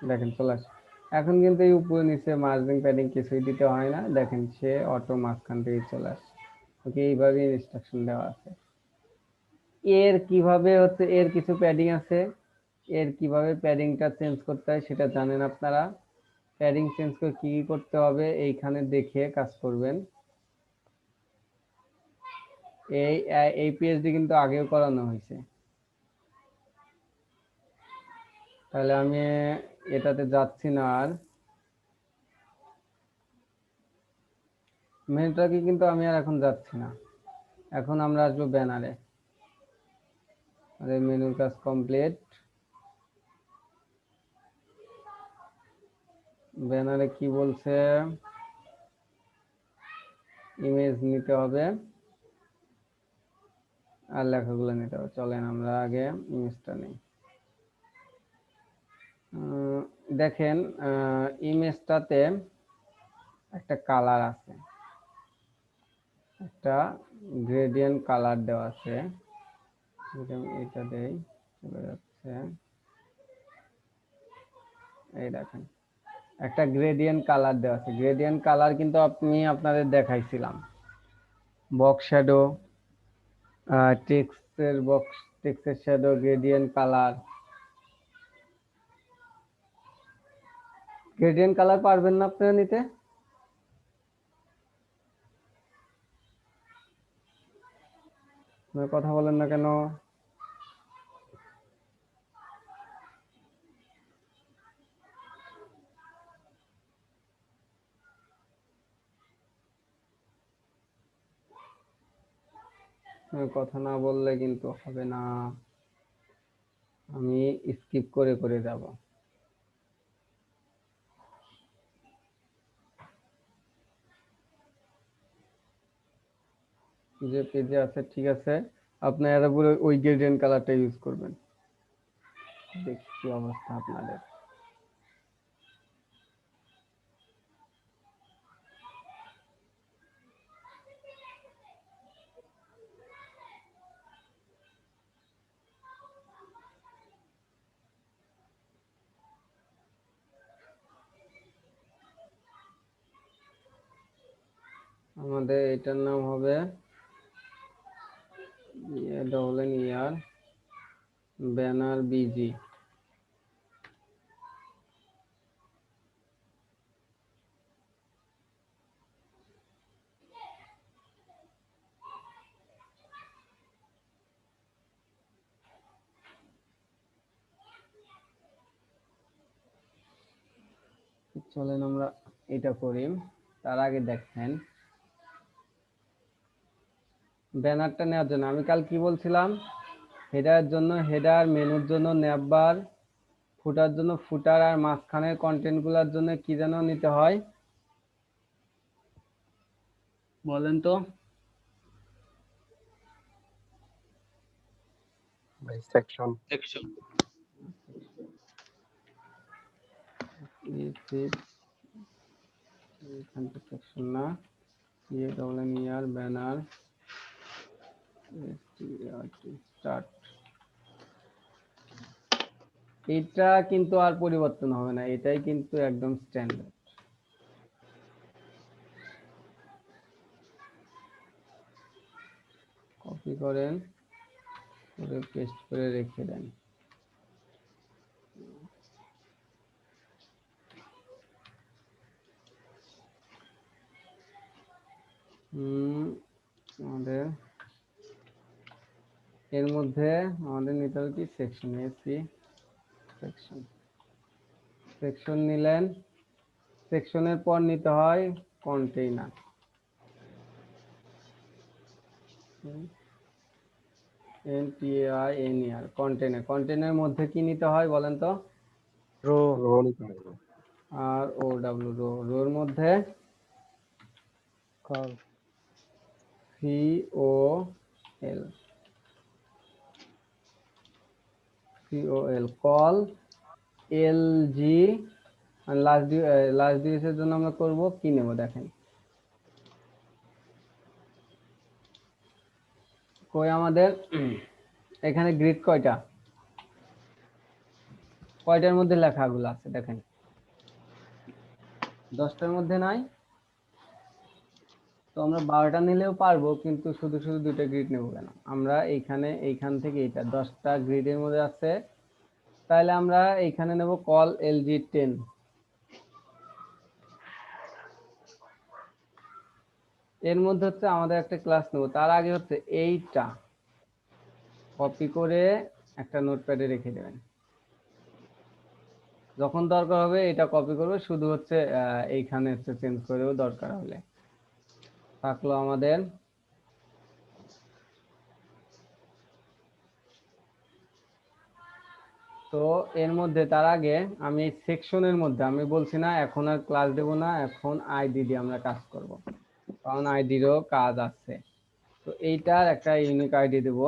দেখেন চলে আসে। এখন কিন্তু এই উপরে নিচে মার্জিং প্যাডিং কিছুই দিতে হয় না, দেখেন সে অটো মাঝখান থেকে চলে আসে। ওকে এইভাবে ইনস্ট্রাকশন দেওয়া আছে। এর কিভাবে হচ্ছে, এর কিছু প্যাডিং আছে, এর কিভাবে প্যাডিংটা চেঞ্জ করতে হয় সেটা জানেন আপনারা। প্যাডিং চেঞ্জ করে কি কি করতে হবে এইখানে দেখে কাজ করবেন। এই পিএইচডি কিন্তু আগেও করানো হয়েছে। তাহলে আমি এটাতে যাচ্ছি না, আর মেনুটাকে কিন্তু আমি আর এখন যাচ্ছি না। এখন আমরা আসবো ব্যানারে। আমাদের মেনুর কাজ কমপ্লিট। ব্যানারে কি বলছে? ইমেজ নিতে হবে আর লেখাগুলো নিতে হবে। চলেন আমরা আগে ইমেজটা নিই। দেখেন ইমেজটাতে একটা কালার আছে, একটা গ্রেডিয়েন্ট কালার দেওয়া আছে। এটা দেই, চলে যাচ্ছে। এই দেখেন একটা গ্রেডিয়েন্ট কালার দেওয়া আছে। গ্রেডিয়েন্ট কালার কিন্তু আমি আপনাদের দেখাইছিলাম, বক্স শ্যাডো, টেক্সটের বক্স, টেক্সটের shadow, gradient colour. Gradient colour পারবেন না আপনারা নিতে? কথা বলেন না কেন? কথা না বললে কিন্তু হবে না, আমি স্কিপ করে করে যাব। যে পেজে আছে ঠিক আছে, আপনারা পুরো ওই গ্রেডিয়েন্ট কালারটা ইউজ করবেন। দেখি কি অবস্থা আপনাদের। আমাদের এটার নাম হবে EARR ব্যানার বিজি। চলেন আমরা এটা করি। তার আগে দেখেন ব্যানারটা নেওয়ার জন্য আমি কাল কি বলছিলাম, হেডার জন্য হেডার, মেনুর জন্য ন্যাববার, ফুটার জন্য ফুটার, আর মাঝখানের কন্টেন্ট গুলার জন্য কি যেন নিতে হয় বলেন তো? ভাই সেকশন। এখানটা সেকশন না, EARR ব্যানার স্টার্ট। এটা কিন্তু আর পরিবর্তন হবে না, এটাই কিন্তু একদম স্ট্যান্ডার্ড। কপি করেন করে পেস্ট করে রেখে দেন। আমাদের এর মধ্যে আমাদের নিতে হবে কি সেকশন, এসি সেকশন। সেকশন নিলেন, সেকশনের পর নিতে হয় কন্টেইনার। NTAINER container. কন্টেইনারের মধ্যে কি নিতে হয় বলেন তো? রো রোল করবো। আর OW রো, রোর মধ্যে col COL col LG। Last ডিউরেশনের জন্য আমরা করব কি নেব দেখেন, কই আমাদের এখানে গ্রিড কয়টা, কয়টার মধ্যে লেখাগুলো আছে দেখেন, 10টার মধ্যে নাই। তো আমরা 12টা নিলেও পারবো, কিন্তু শুধু শুধু দুটো গ্রিড নেব কেন? আমরা এইখান থেকে এটা 10টা গ্রিডের মধ্যে আছে, তাহলে আমরা এইখানে নেব কল LG10। এর মধ্যে হচ্ছে আমাদের একটা ক্লাস নেব, তার আগে হচ্ছে এইটা কপি করে একটা নোটপ্যাডে রেখে দেবেন। যখন দরকার হবে এটা কপি করবে, শুধু হচ্ছে এইখানে হচ্ছে চেঞ্জ করে দেবো দরকার হলে। থাকলো আমাদের তো এর মধ্যে। তার আগে আমি এই সেকশনের মধ্যে আমি বলছি না এখন আর ক্লাস দেব না, এখন আইডি দিয়ে আমরা কাজ করব, কারণ আইডিরও কাজ আছে। তো এইটার একটা ইউনিক আইডি দেব,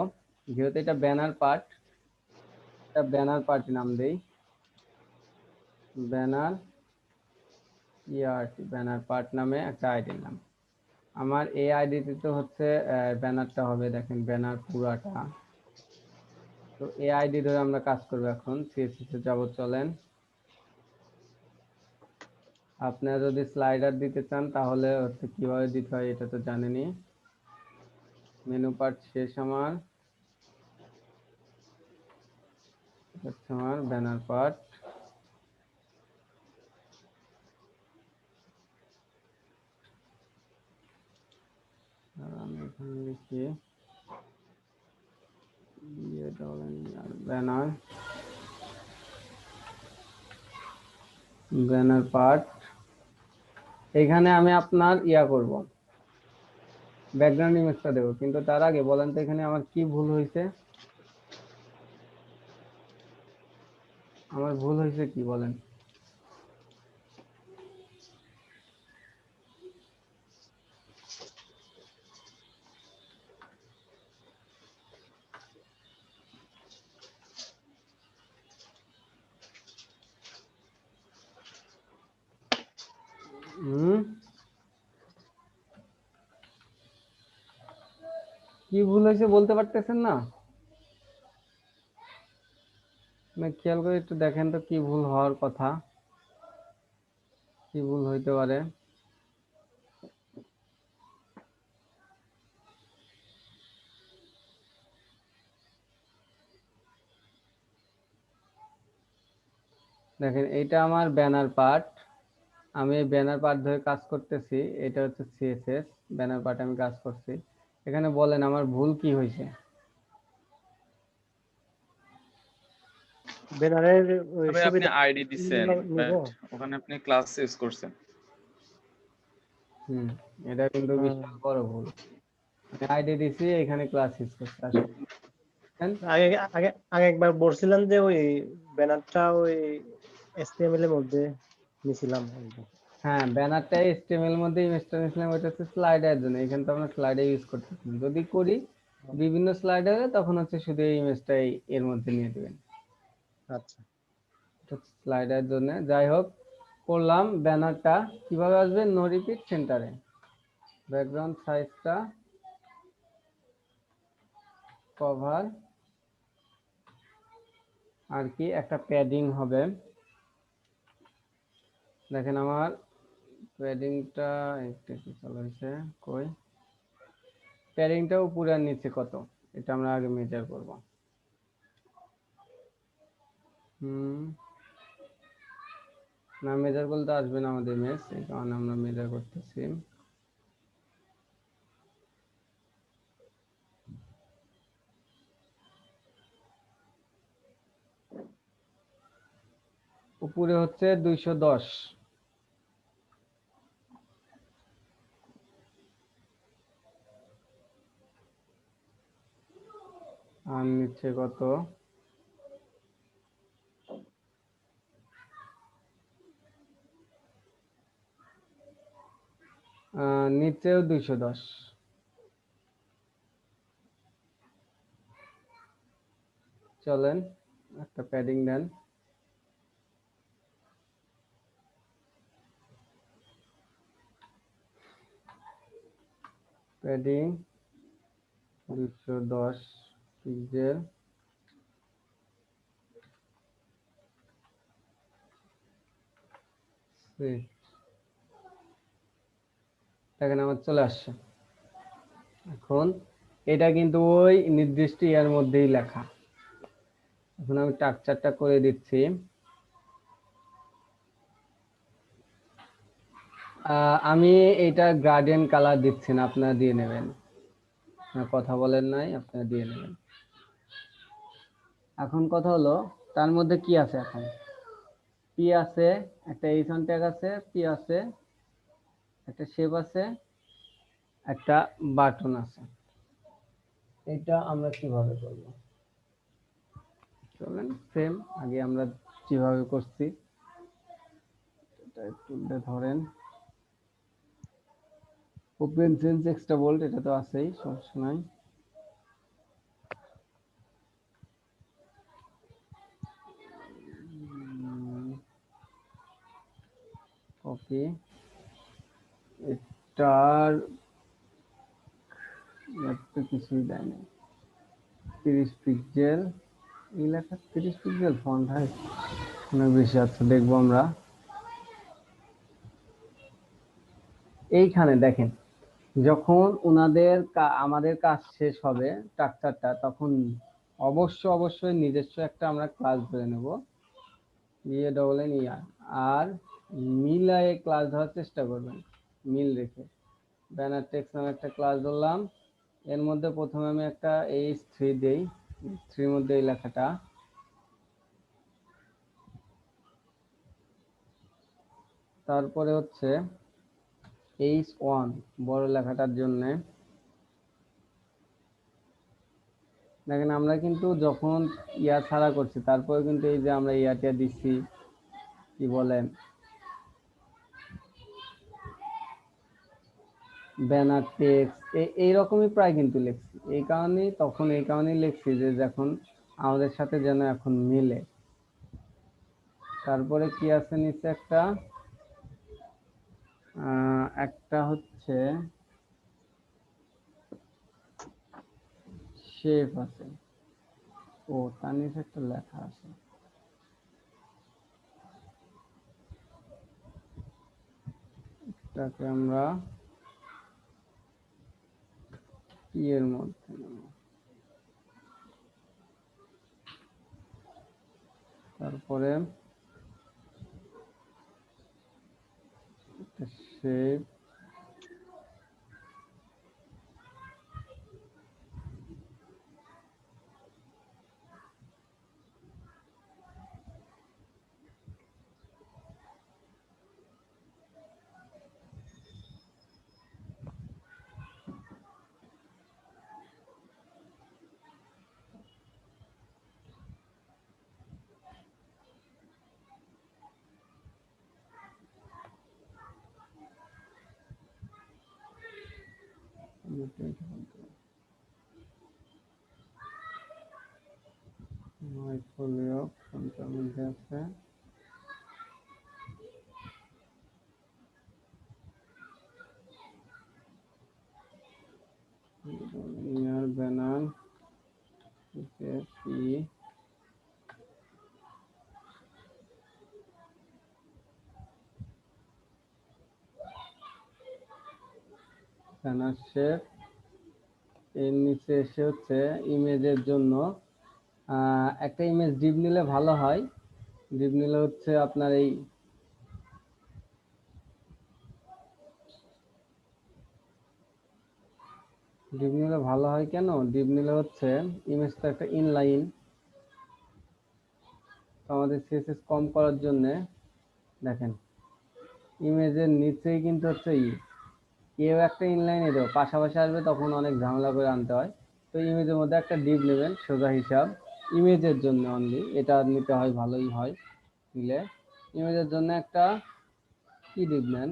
যেহেতু এটা ব্যানার পার্ট, এটা ব্যানার পার্ট নাম দেই ব্যানার ব্যানার পার্ট নামে একটা আইডি নাম। আমার এই আইডিতে তো হচ্ছে ব্যানারটা হবে, দেখেন ব্যানার পুরাটা। তো এই আইডি ধরে আমরা কাজ করব। এখন সিএসএস এ যাব, চলেন। আপনারা যদি স্লাইডার দিতে চান তাহলে হচ্ছে কিভাবে দিতে হয় এটা তো জানেনই। মেনু পার্ট শেষ আমার, হচ্ছে আমার ব্যানার পার্ট। আমি এখানে লিখি ব্যানার ব্যানার পার্ট। এখানে আমি আপনার করব, ব্যাকগ্রাউন্ড ইমেজটা দেবো, কিন্তু তার আগে বলেন তো এখানে আমার কি ভুল হয়েছে? আমার ভুল হয়েছে কি বলেন? কি ভুল হয়েছে বলতে পারতেছেন না? খেয়াল করে একটু দেখেন তো কি ভুল হওয়ার কথা, কি ভুল হইতে পারে। দেখেন এটা আমার ব্যানার পার্ট, আমি ব্যানার পার্ট ধরে কাজ করতেছি। এটা হচ্ছে সিএসএস ব্যানার পার্ট, আমি কাজ করছি। এখানে বলেন আমার ভুল কি হয়েছে। ব্যানারের তবে আপনি সুবিধা আইডি দিচ্ছেন নিব। বাট ওখানে আপনি ক্লাস ইউজ করছেন। এটা কিন্তু বিশাল বড় ভুল। আমি আইডি দিছি, এখানে ক্লাস ইউজ করছি আসলে। আগে আগে আগে একবার বলছিলাম যে ওই ব্যানারটা ওই এসটিএমএল এর মধ্যে নিছিলাম একবার। হ্যাঁ, ব্যানারটা এইচটিএমএল এর মধ্যে ইমেজটা নিয়েছিলাম, ওটা হচ্ছে স্লাইডের জন্য। এখানে তো আমরা স্লাইডে ইউজ করতেছি। যদি করি বিভিন্ন স্লাইডারে, তখন হচ্ছে শুধু এই ইমেজটাই এর মধ্যে নিয়ে দিবেন। আচ্ছা, স্লাইডের জন্য যাই হোক করলাম। ব্যানারটা কিভাবে আসবে? নো রিপিট সেন্টারে ব্যাকগ্রাউন্ড সাইজটা কভার আর কি একটা প্যাডিং হবে। দেখেন আমার প্যাডিংটা একটু কি চালু হয়েছে, কই প্যাডিংটা উপরে আর নিচে কত, এটা আমরা আগে মেজার করব। না, মেজার করলে আসবে না আমাদের ইমেজ, এই কারণে আমরা মেজার করতেছি। উপরে হচ্ছে 210, আর নিচে কত? নিচেও 210। চলেন একটা প্যাডিং দেন। Padding 210 pixel. দেখেন আমার চলে আসছে। এখন এটা কিন্তু ওই নির্দিষ্ট ইয়ার মধ্যেই লেখা। এখন আমি স্ট্রাকচারটা করে দিচ্ছি। আমি এটা গ্রেডিয়েন্ট কালার দিচ্ছি না, আপনারা দিয়ে নেবেন। কথা বলেন নাই, আপনারা দিয়ে নেবেন। এখন কথা হলো তার মধ্যে কি আছে। এখন পি আছে, একটা এইচন ট্যাগ আছে, পি আছে, একটা শেপ আছে, একটা বাটন আছে। এটা আমরা কিভাবে করব? চলেন সেম আগে আমরা যেভাবে করছি এটা একটু ধরেন। ওপেন সেন্স এক্সট্রা বোল্ট এটা তো আছেই, সমস্যা নাই। ওকে, এটার তো কিছুই দেয় না। 30 পিক্সেল, এই লেখা 30 পিক্সেল ফন্ট হাইট অনেক বেশি আছে, দেখবো আমরা। এইখানে দেখেন যখন ওনাদের আমাদের কাজ শেষ হবে স্ট্রাকচারটা, তখন অবশ্যই নিজস্ব একটা আমরা ক্লাস ধরে নেব, EANN আর মিলায়ে ক্লাস ধরার চেষ্টা করবেন, মিল রেখে। ব্যানার টেক্সট নামে একটা ক্লাস ধরলাম। এর মধ্যে প্রথমে আমি একটা H3 দেই, H3 এর মধ্যে এই লেখাটা, তারপরে হচ্ছে H1 বড় লেখাটার জন্য। দেখেন আমরা কিন্তু যখন ইয়া ছাড়া করছি, তারপরে কিন্তু এই যে আমরা ইয়াটা দিচ্ছি, কি বলেন, ব্যানার টেক্সট এইরকমই প্রায় কিন্তু লিখছি। এই কারণেই লিখছি যে যখন আমাদের সাথে যেন এখন মিলে। তারপরে কি আছে নিচে একটা হচ্ছে শেপ আছে, ও তার নিচে একটা লেখা আছে। এটাকে আমরা কি এর মধ্যে নেব, তারপরে শেপ, ফোলিও কোনটার মধ্যে আছে, near banner P banner shape. এর নিচে এসে হচ্ছে ইমেজের জন্য একটা ইমেজ ডিপ নিলে ভালো হয়। ডিপ নিলে হচ্ছে আপনার এই ডিপ নিলে ভালো হয় কেন, ডিপ নিলে হচ্ছে ইমেজটা একটা ইনলাইন, তো আমাদের সিএসএস কম করার জন্য দেখেন ইমেজের নিচেই কিন্তু হচ্ছে কেউ একটা ইনলাইনে দেবো পাশাপাশি আসবে, তখন অনেক ঝামেলা করে আনতে হয়। তো ইমেজের মধ্যে একটা ডিপ নেবেন সোজা হিসাব, ইমেজের জন্য অনলি এটা নিতে হয়, ভালোই হয় নিলে। ইমেজের জন্য একটা কি ডিপ নেন,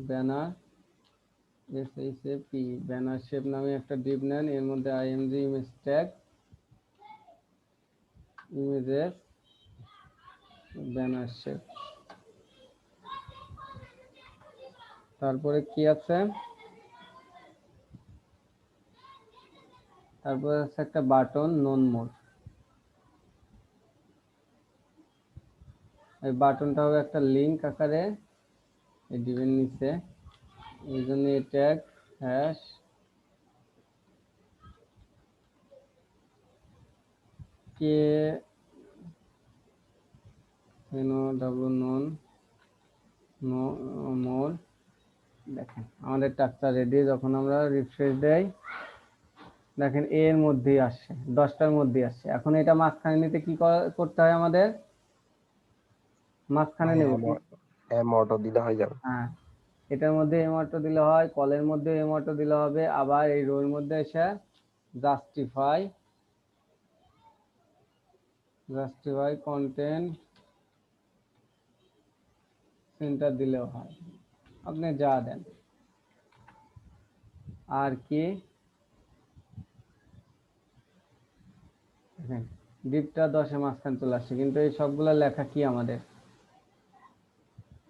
ব্যানার SHAP ব্যানার শেপ নামে একটা ডিপ নেন, এর মধ্যে IMG ইমেজ ট্যাগ ইমেজের ব্যানার শেপ। তারপরে কি আছে, তারপরে আছে একটা বাটন নন মোড, এই বাটনটা হবে একটা লিংক আকারে এই ডিপের নিচে, এই জন্য এই ট্যাগ হ্যাশ কে নন মোড। দেখেন আমাদের টাস্কটা রেডি, যখন আমরা রিফ্রেশ দেই দেখেন এর মধ্যেই আসছে, 10টার মধ্যেই আসছে। এখন এটা মাঝখানে নিতে কি করতে হয় আমাদের, মাঝখানে নেব এম অটো দিলে হয়ে যাবে। হ্যাঁ, এটার মধ্যে এম অটো দিলে হয়, কলের মধ্যে এম অটো দিলে হবে, আবার এই রোর মধ্যে এসে জাস্টিফাই কন্টেন্ট সেন্টার দিলেও হয়, আপনি যা দেন। আর কি ডিপটা 10-এ মাঝখানে চলে আসছে, কিন্তু এই সবগুলো লেখা কি আমাদের,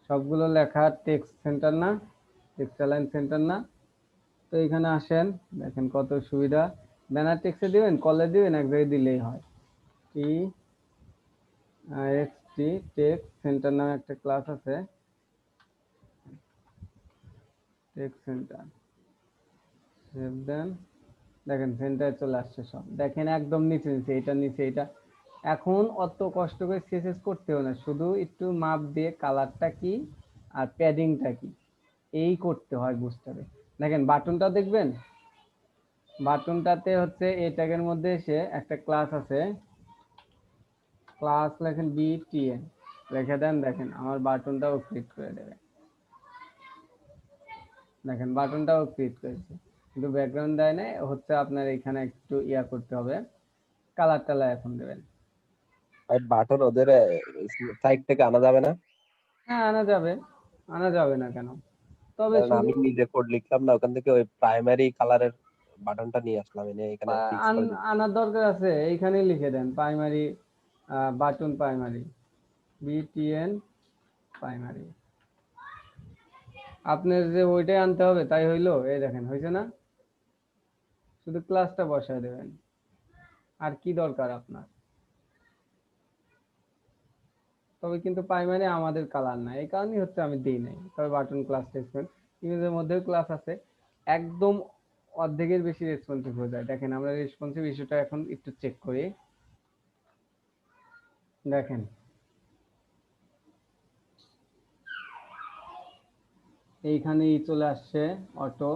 সবগুলো লেখা টেক্সট সেন্টার না, টেক্সট অ্যালাইন সেন্টার না। তো এখানে আসেন, দেখেন কত সুবিধা, ব্যানার টেক্সটে দিবেন, কলে দিবেন, এক জায়গায় দিলেই হয়। টি টেক্সট সেন্টার নামে একটা ক্লাস আছে, টেক্সট সেন্টার সেভ দেন, দেখেন সেন্টারে চলে আসছে সব, দেখেন একদম নিচে নিচে, এটা নিচে এটা। এখন অত কষ্ট করে সিএসএস করতে হবে না, শুধু একটু মাপ দিয়ে কালারটা কি আর প্যাডিংটা কি এই করতে হয়, বুঝতে হবে। দেখেন বাটনটা দেখবেন, বাটনটাতে হচ্ছে এই ট্যাগের মধ্যে এসে একটা ক্লাস আছে, ক্লাস লেখেন BTN লিখে দেন, দেখেন আমার বাটনটাও ক্লিক করে দেবে, দেখেন বাটনটাও ক্লিক করেছে, কিন্তু ব্যাকগ্রাউন্ড দেয় না, হচ্ছে আপনার এখানে একটু ইয়া করতে হবে, কালার টালার এখন দেবেন। আর বাটন ওদের সাইড থেকে আনা যাবে না? হ্যাঁ আনা যাবে, আনা যাবে না কেন, তবে কারণ শুধু আমি নিজে কোড লিখলাম না, ওখান থেকে ওই প্রাইমারি কালারের বাটনটা নিয়ে আসলাম, এনে এখানে ফিক্স করে দিচ্ছি। আনার দরকার আছে, এইখানেই লিখে দেন primary button primary BTN primary, আপনার যে ওইটাই আনতে হবে তাই হইলো? এই দেখেন হয়েছে না? শুধু ক্লাসটা বসায় দেবেন, আর কি দরকার আপনার? তবে কিন্তু প্রাইমারি আমাদের কালার না, এই কারণেই হচ্ছে আমি দিই নাই। তবে বাটন ক্লাস রেসপন্স ইংরেজির মধ্যেও ক্লাস আছে, একদম অর্ধেকের বেশি রেসপন্সিভ হয়ে যায়। দেখেন আমরা রেসপন্সিভ ইস্যুটা এখন একটু চেক করি। দেখেন এইখানেই চলে আসছে অটো,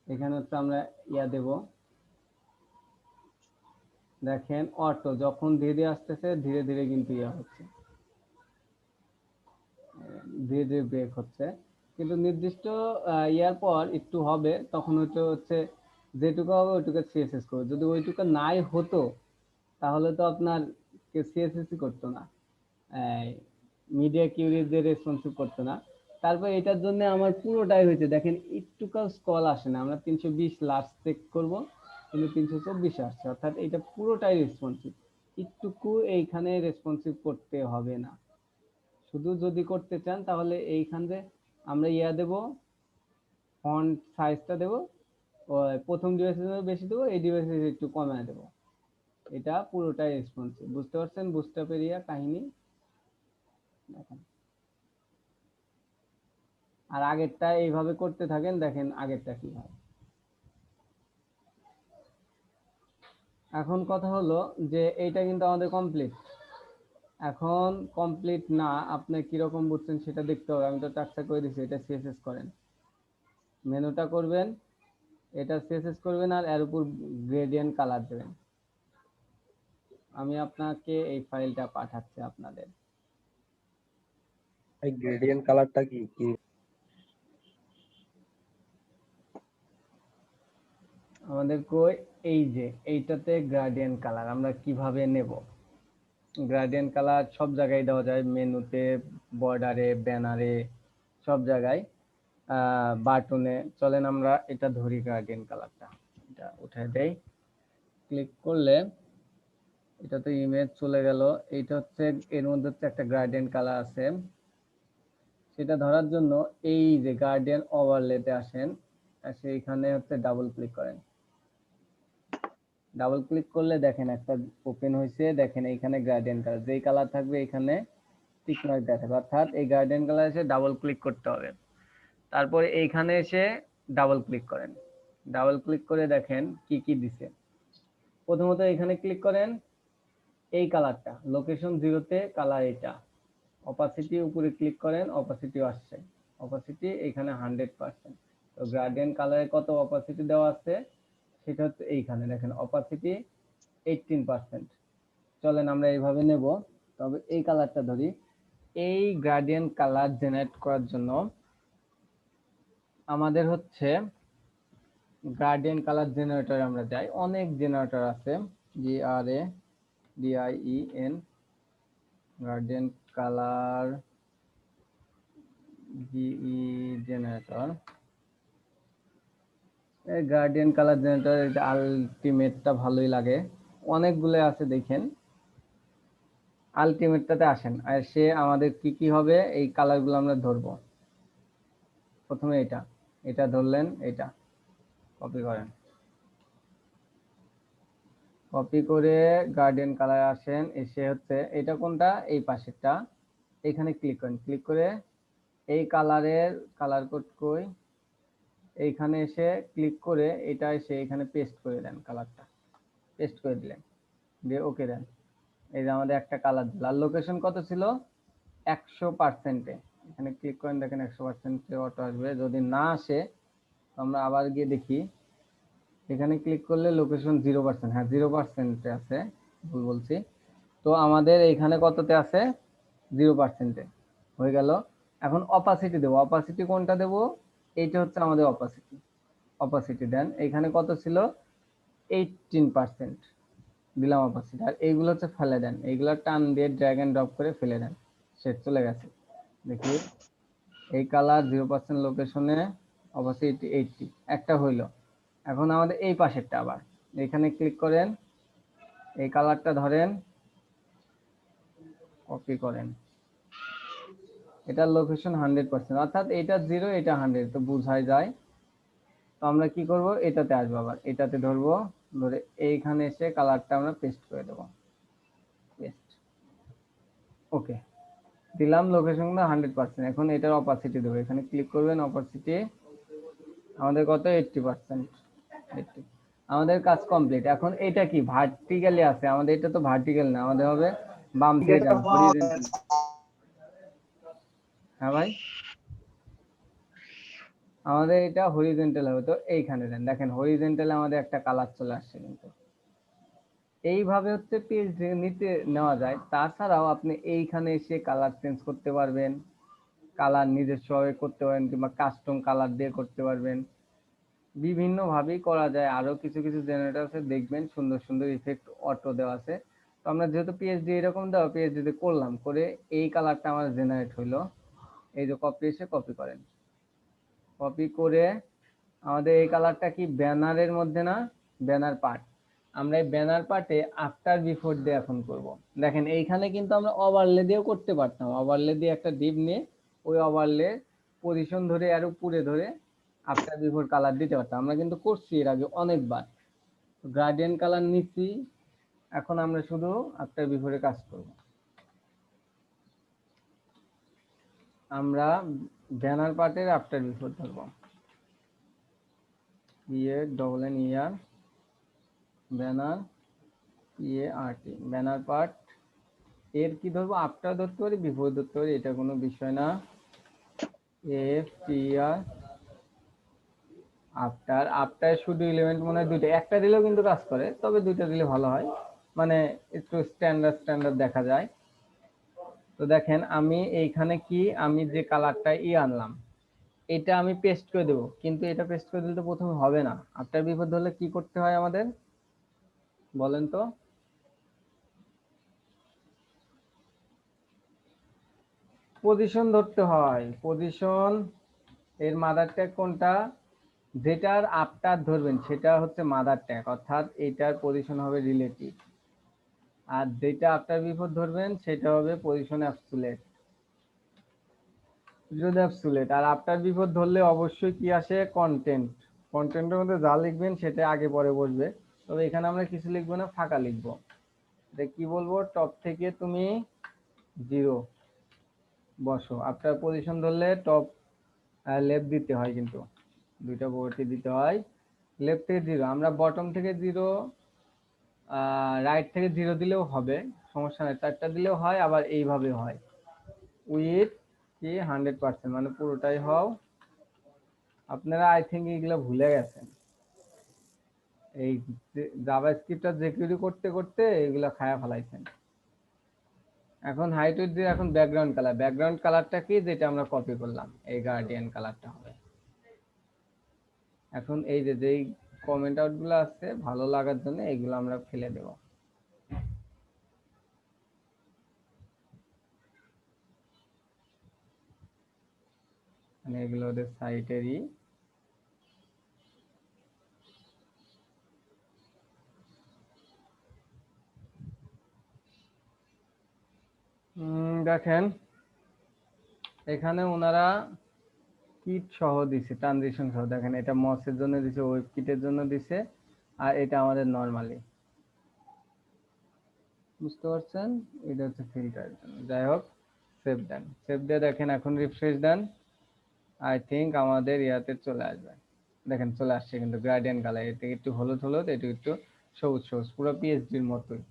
এখানে হচ্ছে আমরা ইয়া দেব। দেখেন অটো যখন ধীরে ধীরে আসতেছে ধীরে ধীরে কিন্তু ইয়া হচ্ছে, ধীরে ধীরে ব্রেক হচ্ছে। কিন্তু নির্দিষ্ট ইয়ার পর একটু হবে, তখন হচ্ছে যেটুকু হবে ওইটুকু সিএসএস করবে। যদি ওইটুকু নাই হতো তাহলে তো আপনার সিএসএস করতো না, মিডিয়া কিউরিদের রেসপন্সিভ করতো না। তারপর এটার জন্য আমার পুরোটাই হয়েছে, দেখেন একটুকাও স্কল আসে না। আমরা 320 লাস্ট চেক করব, কিন্তু 324 আসছে, অর্থাৎ এটা পুরোটাই রেসপন্সিভ। একটুকু এইখানে রেসপন্সিভ করতে হবে না। শুধু যদি করতে চান তাহলে এইখানে আমরা ইয়া দেব, ফন্ট সাইজটা দেব, ওই প্রথম ডিভাইসে বেশি দেবো, এই ডিভাইসে একটু কমায় দেবো। এটা পুরোটাই রেসপন্সিভ। বুঝতে পারছেন বুস্টআপ এরিয়া কাহিনী? দেখেন আর আগেরটা এইভাবে করতে থাকেন, দেখেন আগেরটা কি হয়। এখন কথা হলো যে এইটা কিন্তু আমাদের কমপ্লিট। এখন কমপ্লিট না, আপনি কিরকম বুঝছেন সেটা দেখতে হবে। আমি তো টাকসা করে দিচ্ছি, এটা সিএসএস করেন, মেনুটা করবেন, এটা সিএসএস করবেন, আর এর উপর গ্রেডিয়েন্ট কালার দেবেন। আমি আপনাকে এই ফাইলটা পাঠাচ্ছি আপনাদের। এই গ্রেডিয়েন্ট কালারটা কি কি আমাদের কই, এই যে এইটাতে গ্রেডিয়েন্ট কালার আমরা কিভাবে নেব। গ্রেডিয়েন্ট কালার সব জায়গায় দেওয়া যায়, মেনুতে, বর্ডারে, ব্যানারে, সব জায়গায়, বাটনে। চলেন আমরা এটা ধরি, গ্রেডিয়েন্ট কালারটা এটা উঠায় দেই। ক্লিক করলে এটা তো ইমেজ চলে গেল। এইটা হচ্ছে এর মধ্যে হচ্ছে একটা গ্রেডিয়েন্ট কালার আছে, সেটা ধরার জন্য এই যে গার্ডিয়ান ওভারলেতে আসেন, সেইখানে হচ্ছে ডাবল ক্লিক করেন। ডাবল ক্লিক করলে দেখেন একটা ওপেন হয়েছে, দেখেন এইখানে গ্রেডিয়েন্ট কালার, যেই কালার থাকবে এখানে টিক মার্ক দেওয়া থাকবে, অর্থাৎ এই গ্রেডিয়েন্ট কালার এসে ডাবল ক্লিক করতে হবে। তারপরে এইখানে এসে ডাবল ক্লিক করেন। ডাবল ক্লিক করে দেখেন কি কি দিছে। প্রথমত এখানে ক্লিক করেন, এই কালারটা লোকেশন 0-তে কালার এটা। অপাসিটি উপরে ক্লিক করেন, অপাসিটিও আসছে, অপাসিটি এখানে 100%। তো গ্রেডিয়েন্ট কালারে কত অপাসিটি দেওয়া আছে সেটা হচ্ছে এইখানে দেখেন, অপাসিটি 18%। চলেন আমরা এইভাবে নেব। তবে এই কালারটা ধরি। এই গ্রেডিয়েন্ট কালার জেনারেট করার জন্য আমাদের হচ্ছে গ্রেডিয়েন্ট কালার জেনারেটর আমরা যাই, অনেক জেনারেটর আছে, GRADIEN gradient colour GE generator. এই গার্ডিয়ান কালার জেনারেটর, এটা আলটিমেটটা ভালোই লাগে, অনেকগুলো আছে দেখেন। আলটিমেটটাতে আসেন, আর সে আমাদের কি কি হবে এই কালারগুলো আমরা ধরবো। প্রথমে এটা এটা ধরলেন, এটা কপি করেন, কপি করে গার্ডিয়ান কালার আসেন, এসে হচ্ছে এটা কোনটা, এই পাশেরটা, এখানে ক্লিক করেন। ক্লিক করে এই কালারের কালার কোড কই, এইখানে এসে ক্লিক করে এটা এসে এখানে পেস্ট করে দেন, কালারটা পেস্ট করে দিলেন, দিয়ে ওকে দেন। এই যে আমাদের একটা কালার দিল। আর লোকেশন কত ছিল, 100%-এ। এখানে ক্লিক করেন, দেখেন 100%-এ অটো আসবে। যদি না আসে তো আমরা আবার গিয়ে দেখি, এখানে ক্লিক করলে লোকেশন 0%, হ্যাঁ 0%-এ আছে, ভুল বলছি। তো আমাদের এখানে কততে আছে, 0%-এ হয়ে গেল। এখন অপাসিটি দেবো, অপাসিটি কোনটা দেবো, এইটা হচ্ছে আমাদের অপাসিটি। অপাসিটি দেন, এখানে কত ছিল, 18% দিলাম অপাসিটি। আর এইগুলো হচ্ছে ফেলে দেন, এইগুলো টান দিয়ে ড্র্যাগ এন্ড ড্রপ করে ফেলে দেন, সে চলে গেছে। দেখি এই কালার 0% লোকেশনে, অপাসিটি 80, একটা হইলো। এখন আমাদের এই পাশেরটা আবার এখানে ক্লিক করেন, এই কালারটা ধরেন, কপি করেন, এটার লোকেশন 100%, অর্থাৎ এটা 0 এটা 100, তো বোঝাই যায়। তো আমরা কি করব, এটাতে আসবো, আবার এটাতে ধরবো, ধরে এইখানে এসে কালারটা আমরা পেস্ট করে দেবো, পেস্ট। ওকে, দিলাম লোকেশনটা 100%। এখন এটার অপাসিটি দেবো, এখানে ক্লিক করবেন, অপাসিটি আমাদের কত, 80%। আমাদের কাজ কমপ্লিট। এখন এটা কি ভার্টিক্যালি আছে, আমাদের এটা তো ভার্টিক্যাল না, আমাদের হবে বাম থেকে ডান, হরিজন্টাল। হ্যাঁ ভাই, আমাদের এটা হরিজন্টাল হবে, তো এইখানে দেন, দেখেন হরিজন্টালে আমাদের একটা কালার চলে আসছে। কিন্তু এইভাবে হচ্ছে পিএইচডি নিতে নেওয়া যায়। তাছাড়াও আপনি এইখানে এসে কালার চেঞ্জ করতে পারবেন, কালার নিজস্ব করতে পারেন, কিংবা কাস্টম কালার দিয়ে করতে পারবেন, বিভিন্ন ভাবেই করা যায়। আরো কিছু কিছু জেনারেটর আছে, দেখবেন সুন্দর সুন্দর ইফেক্ট অটো দেওয়া আছে। তো আমরা যেহেতু পিএইচডি এরকম দেওয়া, পিএইচডি তে করলাম, করে এই কালারটা আমার জেনারেট হইলো। এই যে কপি, এসে কপি করেন, কপি করে আমাদের এই কালারটা কি ব্যানারের মধ্যে না, ব্যানার পার্ট। আমরা এই ব্যানার পার্টে আফটার বিফোর দিয়ে এখন করব। দেখেন এইখানে কিন্তু আমরা ওভারলে দিয়েও করতে পারতাম, ওভারলে দিয়ে একটা ডিপ নিয়ে ওই ওভারলে পজিশন ধরে আর উপরে ধরে আফটার বিফোর কালার দিতে পারতাম। আমরা কিন্তু করছি এর আগে অনেকবার, গ্রাডিয়েন্ট কালার নিচ্ছি। এখন আমরা শুধু আফটার বিফোরে কাজ করব। আমরা ব্যানার পার্টের আফটার বিফোর ধরবো, BANNER, banner, PART, banner part. এর কি ধরবো, আফটার ধরতে পারি, বিফোর ধরতে পারি, এটা কোনো বিষয় না। FTR, after. আফটার শুধু এলিমেন্ট মনে হয় দুইটা, একটা দিলেও কিন্তু কাজ করে, তবে দুইটা দিলে ভালো হয়, মানে একটু স্ট্যান্ডার্ড স্ট্যান্ডার্ড দেখা যায়। তো দেখেন আমি এইখানে কি, আমি যে কালারটা আনলাম, এটা আমি পেস্ট করে দেবো, কিন্তু এটা পেস্ট করে দিলে তো প্রথমে হবে না। আফটার বিফোর ধরলে কি করতে হয় আমাদের, বলেন তো? পজিশন ধরতে হয়, পজিশন। এর মাদার ট্যাগ কোনটা, যেটার আফটার ধরবেন সেটা হচ্ছে মাদার ট্যাগ, অর্থাৎ এটার পজিশন হবে রিলেটিভ। আর যেটা আফটার বিফোর ধরবেন সেটা হবে পজিশন অ্যাবসুলেট, যদি অ্যাবসুলেট। আর আফটার বিফোর ধরলে অবশ্যই কি আসে, কন্টেন্ট। কন্টেন্টের মধ্যে যা লিখবেন সেটা আগে পরে বসবে, তবে এখানে আমরা কিছু লিখবো না, ফাঁকা লিখবো। এটা কি বলবো, টপ থেকে তুমি 0 বসো। আফটার পজিশন ধরলে টপ লেফট দিতে হয়, কিন্তু দুইটা বর্ডটি দিতে হয়, লেফট থেকে 0। আমরা বটম থেকে 0, রাইট থেকে 0 দিলেও হবে, সমস্যা নেই, চারটা দিলেও হয়, আবার এইভাবে হয়। উইথ কি 100%, মানে পুরোটাই হও। আপনারা আই থিঙ্ক এগুলো ভুলে গেছেন, এই জাভাস্ক্রিপ্টটা সিকিউরিটি করতে করতে এগুলা খায়া ফেলাইছেন। এখন হাইট উইডথ দিয়ে, এখন ব্যাকগ্রাউন্ড কালার, ব্যাকগ্রাউন্ড কালারটা কি, যেটা আমরা কপি করলাম, এই গার্ডিয়ান কালারটা হবে। এখন এই যে যেই কমেন্ট আউট গুলো আছে ভালো লাগার জন্য, এগুলো আমরা ফেলে দেব। মানে এগুলো ওদের সাইটেরই। দেখেন এখানে ওনারা কিট সহ দিছে, ট্রানজিশন সহ। দেখেন এটা মসের জন্য দিছে, ওয়েব কিটের জন্য দিছে, আর এটা আমাদের নরমালি, বুঝতে পারছেন? এটা হচ্ছে ফিল্টারের জন্য। যাই হোক, সেভ দেন, সেভ দিয়ে দেখেন এখন রিফ্রেশ দেন, আই থিঙ্ক আমাদের ইয়াতে চলে আসবে। দেখেন চলে আসছে কিন্তু গ্রেডিয়েন্ট কালার, এটা একটু হলুদ হলুদ, এটা একটু সবুজ সবুজ, পুরো পিএইচডির মতোই।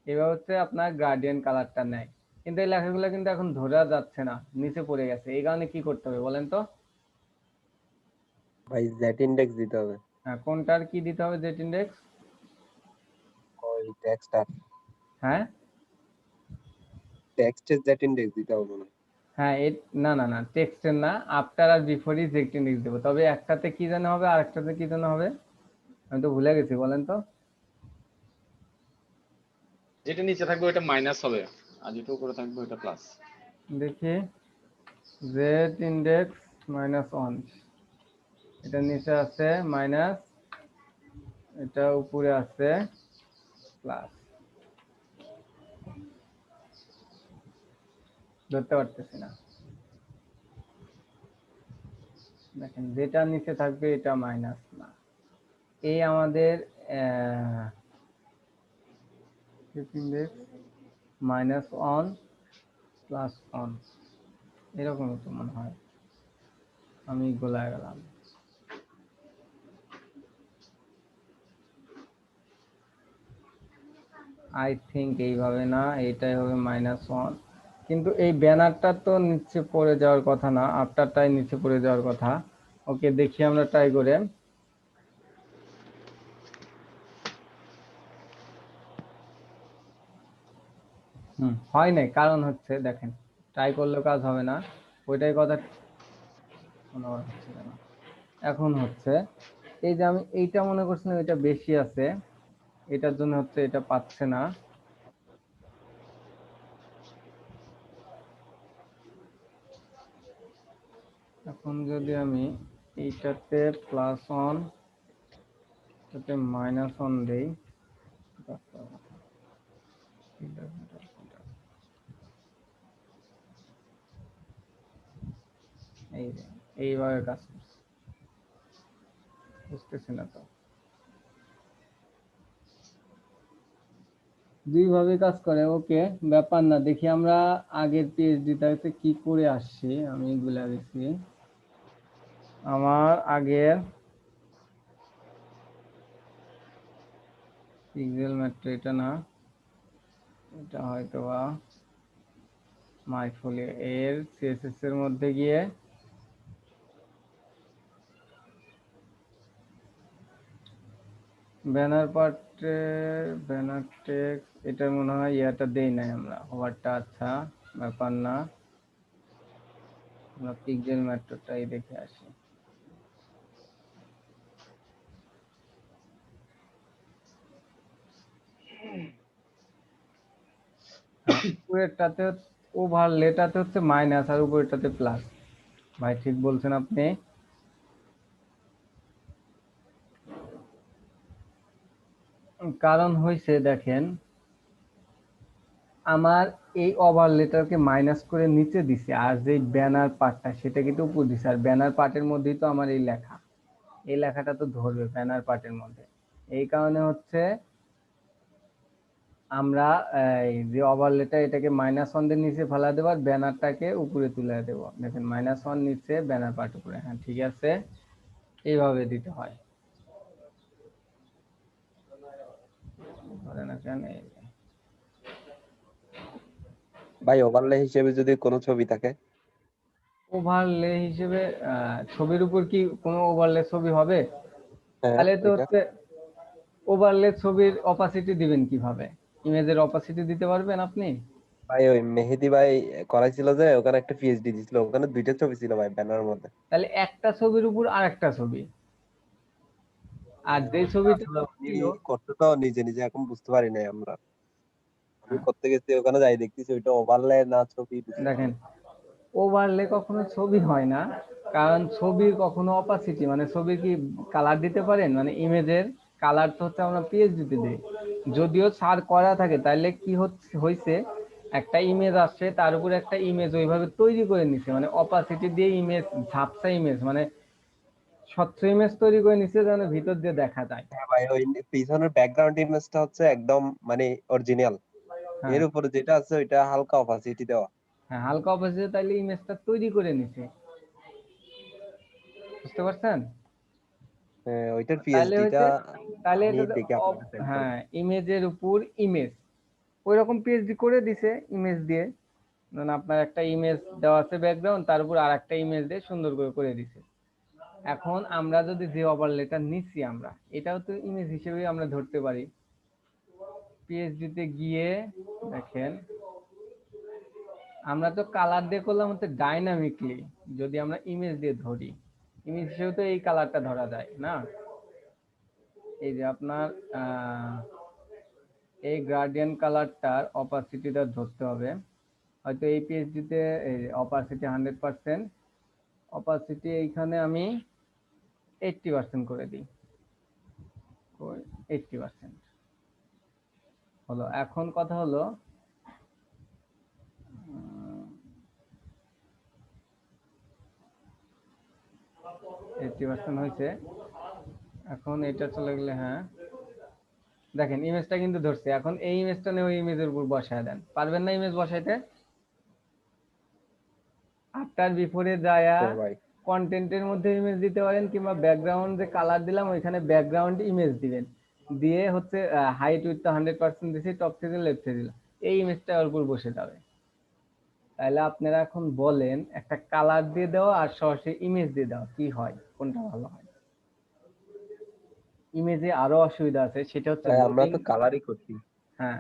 এবার হচ্ছে আপনার গ্রেডিয়েন্ট কালারটা নেয়, কিন্তু এই লেখাগুলো কিন্তু এখন ধরা যাচ্ছে না, নিচে পড়ে গেছে। এই কারণে কি করতে হবে বলেন তো? ভাই জেড ইনডেক্স দিতে হবে। হ্যাঁ, কোনটার কি দিতে হবে, জেট ইনডেক্স? ওই টেক্সটটা, হ্যাঁ টেক্সটের জেড ইনডেক্স দিতে হবে মনে হয়। হ্যাঁ, না না না, টেক্সটের না, আফটার আর বিফোরই জেট ইনডেক্স দেবো। তবে একটাতে কি জানা হবে আর একটাতে কি জানা হবে, আমি তো ভুলে গেছি, বলেন তো? যেটা নিচে থাকবে ওটা মাইনাস হবে, আর যেটা উপরে থাকবে ওটা প্লাস। দেখি, জেড ইনডেক্স -1, এটা নিচে আছে মাইনাস, এটা উপরে আছে প্লাস। ধরতে পারতেছি না। দেখেন যেটা নিচে থাকবে এটা মাইনাস না, এই আমাদের মাইনাস অন প্লাস অন এরকমই তো মনে হয়, আমি গোলায় গেলাম। আই থিঙ্ক এইভাবে না, এইটাই হবে মাইনাস ওয়ান, কিন্তু এই ব্যানারটা তো নিচে পড়ে যাওয়ার কথা না, আফটারটাই নিচে পড়ে যাওয়ার কথা। ওকে দেখি আমরা ট্রাই করে। হয় নাই, কারণ হচ্ছে দেখেন ট্রাই করলেও কাজ হবে না, ওইটাই কথা হচ্ছে না। এখন হচ্ছে এই যে আমি এইটা মনে করছিলাম এটা বেশি আছে, এটার জন্য হচ্ছে এটা পাচ্ছে না। এখন যদি আমি এইটাতে প্লাস অন এটাতে মাইনাস অন দেই, এইভাবে কাজ করছে, বুঝতেছি না তো, দুইভাবে কাজ করে। ওকে ব্যাপার না, দেখি আমরা আগের পিএইচডিটাতে কি করে আসছি। আমি ভুলে গেছি, আমার আগের পিক্সেল ম্যাট্রিক এটা না, এটা হয়তো বা মাইফোলিও এর সিএসএস এর মধ্যে গিয়ে ব্যানার পার্টে ব্যানার টেক্সট এটা মনে হয় ইয়াটা দেই নাই আমরা, ওভারটা। আচ্ছা ব্যাপার না, আমরা পিক্সেল ম্যাট্রিকটাই দেখে আসি। উপরেরটাতে ওভারলেটাতে হচ্ছে মাইনাস আর উপরেরটাতে প্লাস। ভাই ঠিক বলছেন আপনি। কারণ হইছে দেখেন আমার এই ওভারলেটারকে মাইনাস করে নিচে দিছে, আর যে ব্যানার পার্টটা সেটা কিন্তু উপর দিছে, আর ব্যানার পার্টের মধ্যেই তো আমার এই লেখা, এই লেখাটা তো ধরবে ব্যানার পার্টের মধ্যে। এই কারণে হচ্ছে আমরা এই যে ওভারলেটা এটাকে মাইনাস ওয়ান দিয়ে নিচে ফেলা দেবো, আর ব্যানারটাকে উপরে তুলে দেবো। দেখেন মাইনাস ওয়ান নিচে, ব্যানার পার্ট উপরে। হ্যাঁ ঠিক আছে, এইভাবে দিতে হয়। ধরে না কেন ভাই ওভারলে হিসেবে যদি কোনো ছবি থাকে, ওভারলে হিসেবে ছবির উপর কি কোনো ওভারলে ছবি হবে? হ্যাঁ তাহলে তো ওইটা। হচ্ছে ওভারলে ছবির অপাসিটি দিবেন কিভাবে? ইমেজের অপাসিটি দিতে পারবেন আপনি? ভাই ওই মেহেদি ভাই করাইছিল যে, ওখানে একটা পিএইচডি দিছিল, ওখানে দুইটা ছবি ছিল ভাই ব্যানারের মধ্যে। তাহলে একটা ছবির উপর আরেকটা ছবি, আর যে ছবিটা আসলে উনি ছিল করতে তো নিজে নিজে এখন বুঝতে পারি নাই আমরা, আমি করতে গেছি ওখানে যাই দেখতেছি ওইটা ওভারলে না ছবি বুঝতে পারি দেখেন নাই। ওভারলে কখনো ছবি হয় না, কারণ ছবির কখনো অপাসিটি মানে ছবির কি কালার দিতে পারেন? মানে ইমেজের কালার তো হচ্ছে আমরা পিএইচডিতে দিই, যদিও সার করা থাকে। তাইলে কি হয়েছে একটা ইমেজ আসছে, তার উপরে একটা ইমেজ ওইভাবে তৈরি করে নিছে, মানে অপাসিটি দিয়ে ইমেজ, ঝাপসা ইমেজ, মানে স্বচ্ছ ইমেজ তৈরি করে নিছে যেন ভিতর দিয়ে দেখা যায়। হ্যাঁ ভাই ওই পিছনের ব্যাকগ্রাউন্ড ইমেজটা হচ্ছে একদম মানে অরিজিনাল, হ্যাঁ এর উপরে যেটা আছে ওইটা হালকা অপাসিটি দেওয়া। হ্যাঁ, হালকা অপাসিটি, তাইলে ইমেজটা তৈরি করে নিছে, বুঝতে পারছেন? ওইটার তাহলে পিএইচডিটা হচ্ছে, তাহলে আমি এটা দেখি আপনাকে সেন্ড করব। হ্যাঁ ইমেজের উপর ইমেজ ওই রকম পিএইচডি করে দিছে ইমেজ দিয়ে। মানে আপনার একটা ইমেজ দেওয়া আছে ব্যাকগ্রাউন্ড, তার উপর আর একটা ইমেজ দিয়ে সুন্দর করে করে দিছে। এখন আমরা যদি যে ওভারলেটা নিচ্ছি আমরা, এটাও তো ইমেজ হিসেবে আমরা ধরতে পারি। পিএইচডি তে গিয়ে দেখেন আমরা তো কালার দিয়ে করলাম হচ্ছে ডাইনামিকলি, যদি আমরা ইমেজ দিয়ে ধরি, ইমেজ হিসেবে তো এই কালারটা ধরা যায় না। এই যে আপনার এই গ্রাডিয়েন্ট কালারটার অপাসিটিটা ধরতে হবে। হয়তো এই পিএইচডিতে অপাসিটি 100%, অপাসিটি এইখানে আমি 80% করে দিই, 80% হলো। এখন কথা হলো 80% হয়েছে। এখন এটা চলে গেলে, হ্যাঁ দেখেন ইমেজটা কিন্তু ধরছে। এখন এই ইমেজটা নিয়ে ওই ইমেজের উপর বসায় দেন, পারবেন না ইমেজ বসাইতে? আফটার বিফোরে যায়া ভাই কন্টেন্টের মধ্যে ইমেজ দিতে পারেন, কিংবা ব্যাকগ্রাউন্ড যে কালার দিলাম ওইখানে ব্যাকগ্রাউন্ড ইমেজ দিবেন, দিয়ে হচ্ছে হাইট উইথ 100% দিছি, টপ থেকে লেফটে দিলাম, এই ইমেজটা ওর উপর বসে যাবে। তাহলে আপনারা এখন বলেন একটা কালার দিয়ে দেওয়া আর সরাসরি ইমেজ দিয়ে দেওয়া কি হয়, কোনটা ভালো হয়? ইমেজে আরো অসুবিধা আছে, সেটা হচ্ছে ভাই আমরা তো loading। কালারই করছি। হ্যাঁ,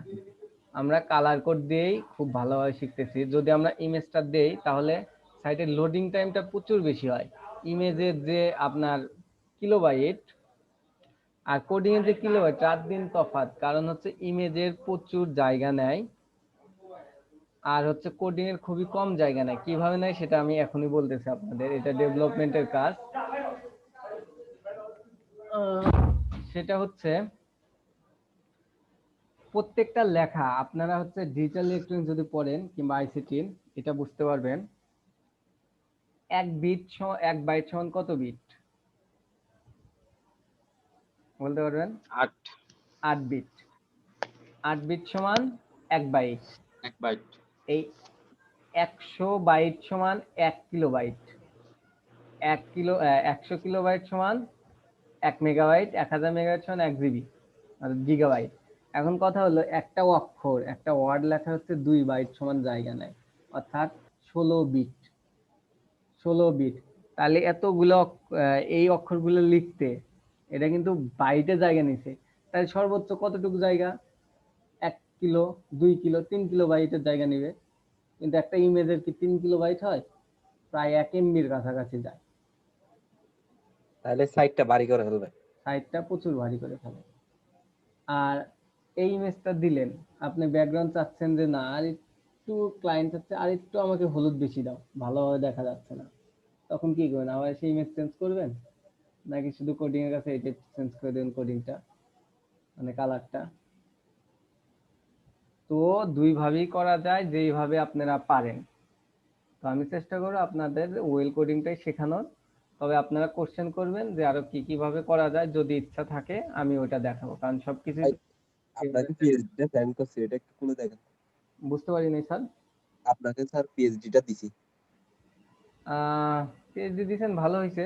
আমরা কালার কোড দিয়েই খুব ভালোভাবে শিখতেছি। যদি আমরা ইমেজটা দেই তাহলে সাইটের লোডিং টাইমটা প্রচুর বেশি হয়। ইমেজের যে আপনার কিলোবাইট আর কোডিং এর যে কিলোবাইট, রাত দিন তফাৎ। কারণ হচ্ছে ইমেজের প্রচুর জায়গা নেয় আর হচ্ছে কোডিং এর খুবই কম জায়গা নেয়। কিভাবে নেয় সেটা আমি এখনই বলতেছি আপনাদের, এটা ডেভেলপমেন্টের কাজ। সেটা হচ্ছে প্রত্যেকটা লেখা আপনারা হচ্ছে ডিজিটাল ইলেকট্রনিক্স যদি পড়েন কিংবা আইসিটির, এটা বুঝতে পারবেন এক বাইট সমান কত বিট বলতে পারবেন? 8 8 বিট। 8 বিট সমান 1 বাইট। 1 বাইট। এই 100 বাইট সমান 1 কিলোবাইট। 100 কিলোবাইট সমান 1 মেগাবাইট। 1000 মেগাবাইট সমান 1 জিবি গিগাবাইট। এখন কথা হলো একটা অক্ষর, একটা ওয়ার্ড লেখা হচ্ছে 2 বাইট সমান জায়গা নেয়, অর্থাৎ 16 বিট। 16 বিট। তাহলে এতগুলো এই অক্ষরগুলো লিখতে এটা কিন্তু বাইটে জায়গা নিছে। তাহলে সর্বোচ্চ কতটুকু জায়গা? 1 কিলো, 2 কিলো, 3 কিলো বাইটের জায়গা নেবে। কিন্তু একটা ইমেজের কি 3 কিলো বাইট হয়? প্রায় 1 এমবির কাছাকাছি যায়। তাহলে সাইটটা ভারী করে ফেলবে। সাইটটা প্রচুর ভারী করে ফেলে। আর এই ইমেজটা দিলেন, আপনি ব্যাকগ্রাউন্ড চাচ্ছেন যে না আর একটু, ক্লায়েন্ট চাচ্ছে আর একটু আমাকে হলুদ বেশি দাও, ভালোভাবে দেখা যাচ্ছে না, তখন কি করবেন? আবার সেই ইমেজ চেঞ্জ করবেন, নাকি শুধু কোডিং এর কাছে এটা চেঞ্জ করে দেবেন, কোডিংটা মানে কালারটা? তো দুই ভাবেই করা যায়, যেইভাবে আপনারা পারেন। তো আমি চেষ্টা করব আপনাদের ওয়েল কোডিংটাই শেখানোর। তবে আপনারা কোশ্চেন করবেন যে আরো কি কিভাবে করা যায়, যদি ইচ্ছা থাকে আমি ওটা দেখাবো, কারণ সবকিছু ভাই আপনাকে পিএইচডিটা সেন্ড করছি, এটা একটু খুলে দেখেন। বুঝতে পারিনি স্যার। আপনাকে স্যার পিএইচডিটা দিছি। পিএইচডি দিয়েছেন, ভালো হয়েছে।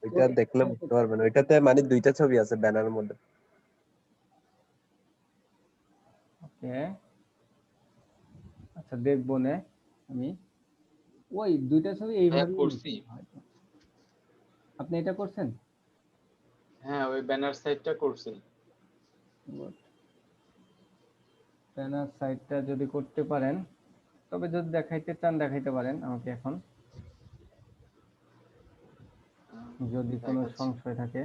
ওইটা দেখলে বুঝতে পারবেন, ওইটাতে মানে দুইটা ছবি আছে ব্যানারের মধ্যে। ওকে, আচ্ছা দেখবো না আমি। ওই দুইটা ছবি এইভাবে করছি। আপনি এটা করছেন? হ্যাঁ, ওই ব্যানার সাইডটা করছি। ব্যানার সাইডটা যদি করতে পারেন, তবে যদি দেখাইতে চান দেখাইতে পারেন আমাকে এখন, যদি কোনো দেখাচ্ছি। সংশয় থাকে।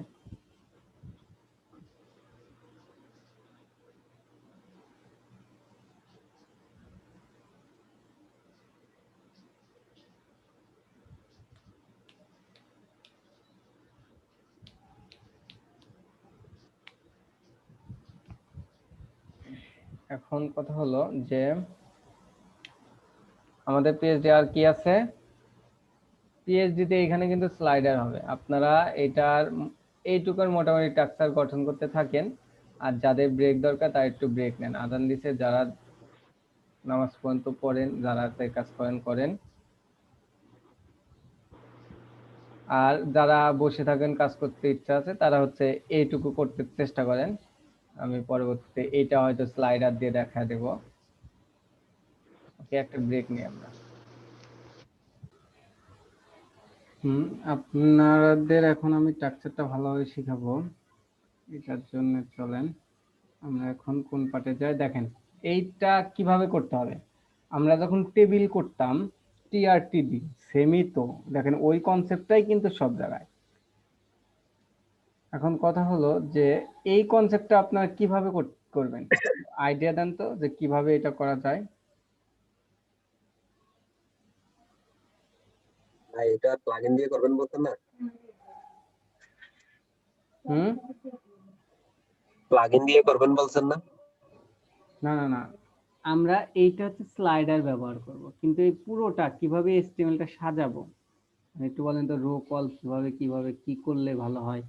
এখন কথা হলো যে আমাদের পিএইচডি আর কি আছে? পিএইচডি তে এখানে কিন্তু স্লাইডার হবে। আপনারা এটার এইটুকুর মোটামুটি স্ট্রাকচার গঠন করতে থাকেন, আর যাদের ব্রেক দরকার তারা একটু ব্রেক নেন। আজান দিছে, যারা নামাজ পর্যন্ত পড়েন, যারা কাজ করেন। আর যারা বসে থাকেন কাজ করতে ইচ্ছা আছে তারা হচ্ছে এইটুকু করতে চেষ্টা করেন। আমি পরবর্তীতে এইটা হয়তো স্লাইডার দিয়ে দেখা দেব। ওকে, একটা ব্রেক নিই আমরা। আপনাদের এখন আমি স্ট্রাকচারটা ভালোভাবে শিখাবো, এটার জন্য চলেন আমরা এখন কোন পার্টে যাই। দেখেন এইটা কিভাবে করতে হবে। আমরা যখন টেবিল করতাম টিআরটিডি, সেমই তো দেখেন ওই কনসেপ্টটাই কিন্তু সব জায়গায়। এখন কথা হলো যে এই কনসেপ্টটা আপনারা কিভাবে করবেন, আইডিয়া দেন তো যে কিভাবে এটা করা যায়। ভাই এটা প্লাগইন দিয়ে করবেন বলতেন না? প্লাগইন দিয়ে করবেন বলছেন না? না, আমরা এইটা হচ্ছে স্লাইডার ব্যবহার করব, কিন্তু এই পুরোটা কিভাবে এইচটিএমএলটা সাজাবো একটু বলেন তো, রো কল কিভাবে কিভাবে কি করলে ভালো হয়?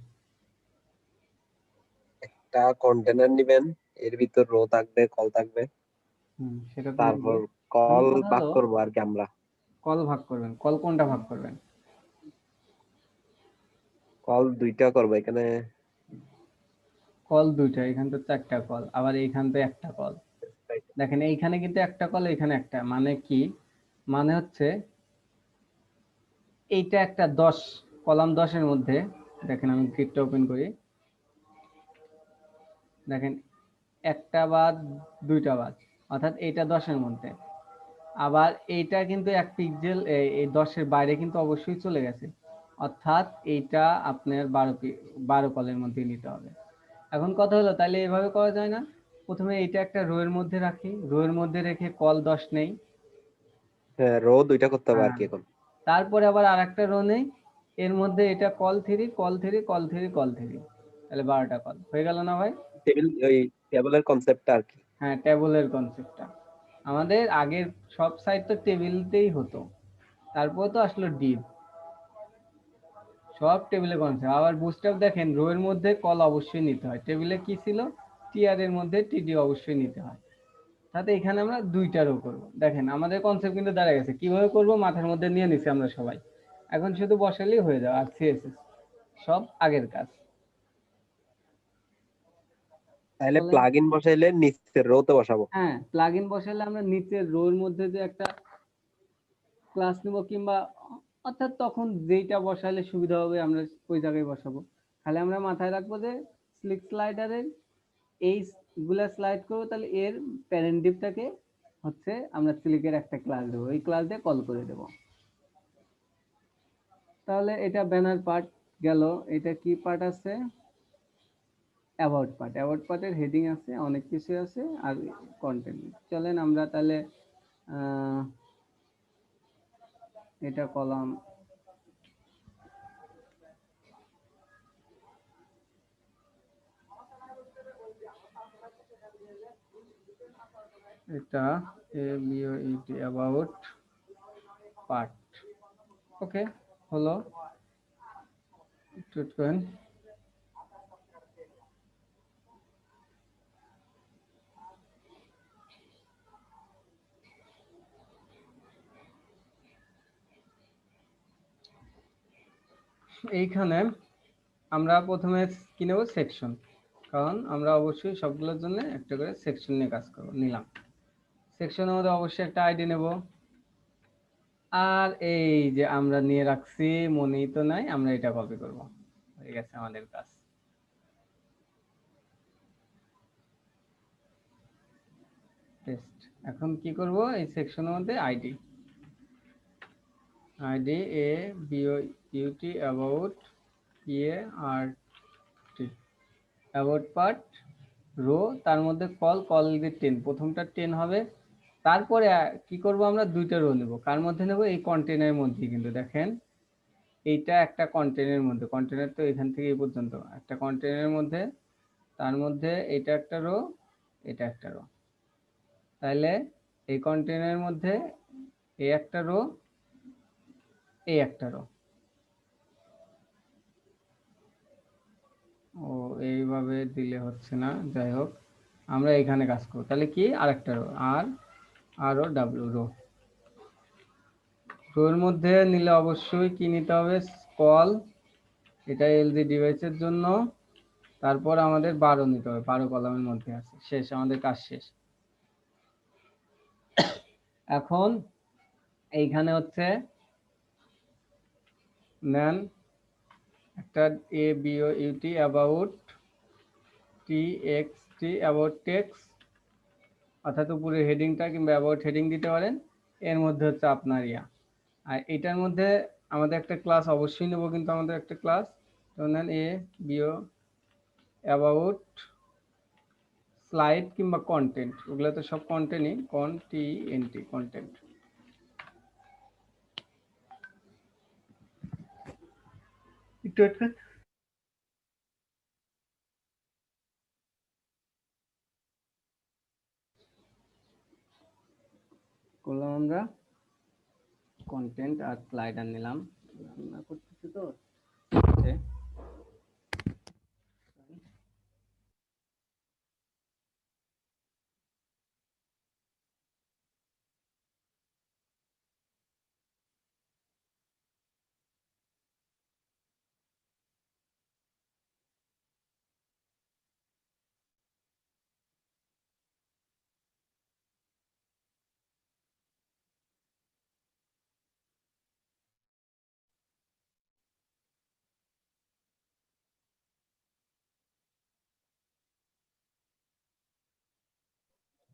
একটা কন্টেনার নিবেন, এর ভিতর রো থাকবে, কল থাকবে, সেটা তো বুঝবো। তারপর এখন কল কথা ভাগ হলো, করবো আর কি আমরা। কল ভাগ করবেন, কল কোনটা ভাগ করবেন? কল দুইটা করবো এখানে। কল দুইটা, এখান তো চারটা কল, আবার এইখান তো একটা কল। দেখেন এইখানে কিন্তু একটা কল, এখানে একটা, মানে কি? মানে হচ্ছে এইটা একটা 10, কলাম 10-এর মধ্যে, দেখেন আমি গ্রিডটা ওপেন করি, দেখেন একটা বাদ দুইটা বাদ, অর্থাৎ এইটা 10-এর মধ্যে। আবার এইটা কিন্তু এক পিক্সেল এই 10-এর বাইরে কিন্তু অবশ্যই চলে গেছে, অর্থাৎ এইটা আপনার 12 কলের মধ্যে নিতে হবে। এখন কথা হলো, তাহলে এভাবে করা যায় না? প্রথমে এইটা একটা রো এর মধ্যে রাখি, রো এর মধ্যে রেখে কল 10 নেই, হ্যাঁ, রো দুইটা করতে হবে আর হ্যাঁ, কি এখন। তারপরে আবার আরেকটা রো নেই, এর মধ্যে এটা কল 3, কল 3, কল 3, কল 3, তাহলে 12টা কল হয়ে গেল না ভাই? টেবিল, ওই টেবিলের কনসেপ্টটা আর কি। হ্যাঁ, টেবিলের কনসেপ্টটা আমাদের আগের সব সাইট তো টেবিলতেই হতো, তারপর তো আসলো ডিপ, সব টেবিলে কনসেপ্ট। আবার বুস্টআপ দেখেন, রো এর মধ্যে কল অবশ্যই নিতে হয়, টেবিলে কি ছিল, টিআর এর মধ্যে টিডি অবশ্যই নিতে হয়। তাতে এখানে আমরা দুইটা রো করব। দেখেন আমাদের কনসেপ্ট কিন্তু দাঁড়া গেছে, কিভাবে করব মাথার মধ্যে নিয়ে নিছি আমরা সবাই, এখন শুধু বসালেই হয়ে যাবে, আর সিএসএস সব আগের কাজ। তাহলে বলেন। প্লাগ ইন বসাইলে নিচের রোতে বসাবো। হ্যাঁ, প্লাগ ইন বসালে আমরা নিচের রো এর মধ্যে যে একটা ক্লাস নিব, কিংবা অর্থাৎ তখন যেইটা বসালে সুবিধা হবে আমরা ওই জায়গায় বসাবো। খালি আমরা মাথায় রাখবো যে স্লিক স্লাইডারের এই গুলা স্লাইড করবো, তাহলে এর প্যারেন্ট ডিপটাকে হচ্ছে আমরা স্লিকের একটা ক্লাস দেবো, এই ক্লাস দিয়ে কল করে দেবো। তাহলে এটা ব্যানার পার্ট গেল। এটা কি পার্ট আছে? About part. অ্যাবাউট পার্টের হেডিং আছে, অনেক কিছু আছে, আর কন্টেন্ট। চলেন আমরা তাহলে এটা কলাম, এটা ABOUT অ্যাবাউট পার্ট। ওকে, হলো। টুট করেন। এইখানে আমরা প্রথমে কি নেব, সেকশন, কারণ আমরা অবশ্যই সবগুলোর জন্য একটা করে সেকশন নিয়ে কাজ করব। নিলাম, সেকশনের মধ্যে অবশ্যই একটা আইডি নেব, আর এই যে আমরা নিয়ে রাখছি, মনেই তো নাই, আমরা এটা কপি করব, হয়ে গেছে আমাদের কাজ। টেস্ট। এখন কি করব, এই সেকশনের মধ্যে ID ABOUT about about part row, তার মধ্যে কল দিয়ে 10, প্রথমটা 10 হবে। তারপরে কি করব, আমরা দুইটা রো নেব, কার মধ্যে নেব, এই কন্টেনারের মধ্যে। কিন্তু দেখেন এইটা একটা কন্টেনারের মধ্যে, কন্টেনার তো এখান থেকে এই পর্যন্ত একটা কন্টেনারের মধ্যে, তার মধ্যে এটা একটা রো, এটা একটা রো। তাহলে এই কন্টেনারের মধ্যে এই একটা রো, এই একটা রো। ও, এইভাবে দিলে হচ্ছে না, যাই হোক আমরা এখানে কাজ করব। তাহলে কি, আরেকটা রো, আরও ডাব্লিউ রো। রোর মধ্যে নিলে অবশ্যই কি নিতে হবে, কল, এটা এলজি ডিভাইসের জন্য। তারপর আমাদের 12 নিতে হবে, 12 কলামের মধ্যে আছে, শেষ, আমাদের কাজ শেষ। এখন এইখানে হচ্ছে নেন একটা ABOUT about TXT about text, অর্থাৎ উপরে হেডিংটা কিংবা অ্যাবাউট হেডিং দিতে পারেন। এর মধ্যে হচ্ছে আপনার আর এটার মধ্যে আমাদের একটা ক্লাস অবশ্যই নেব, কিন্তু আমাদের একটা ক্লাস নেন ABO অ্যাবাউট স্লাইড কিংবা কন্টেন্ট, ওগুলো তো সব কন্টেন্টই, কন্টেন্ট। একটু করলাম আমরা কন্টেন্ট আর স্লাইডার নিলাম। রান্না করতেছি তো হচ্ছে।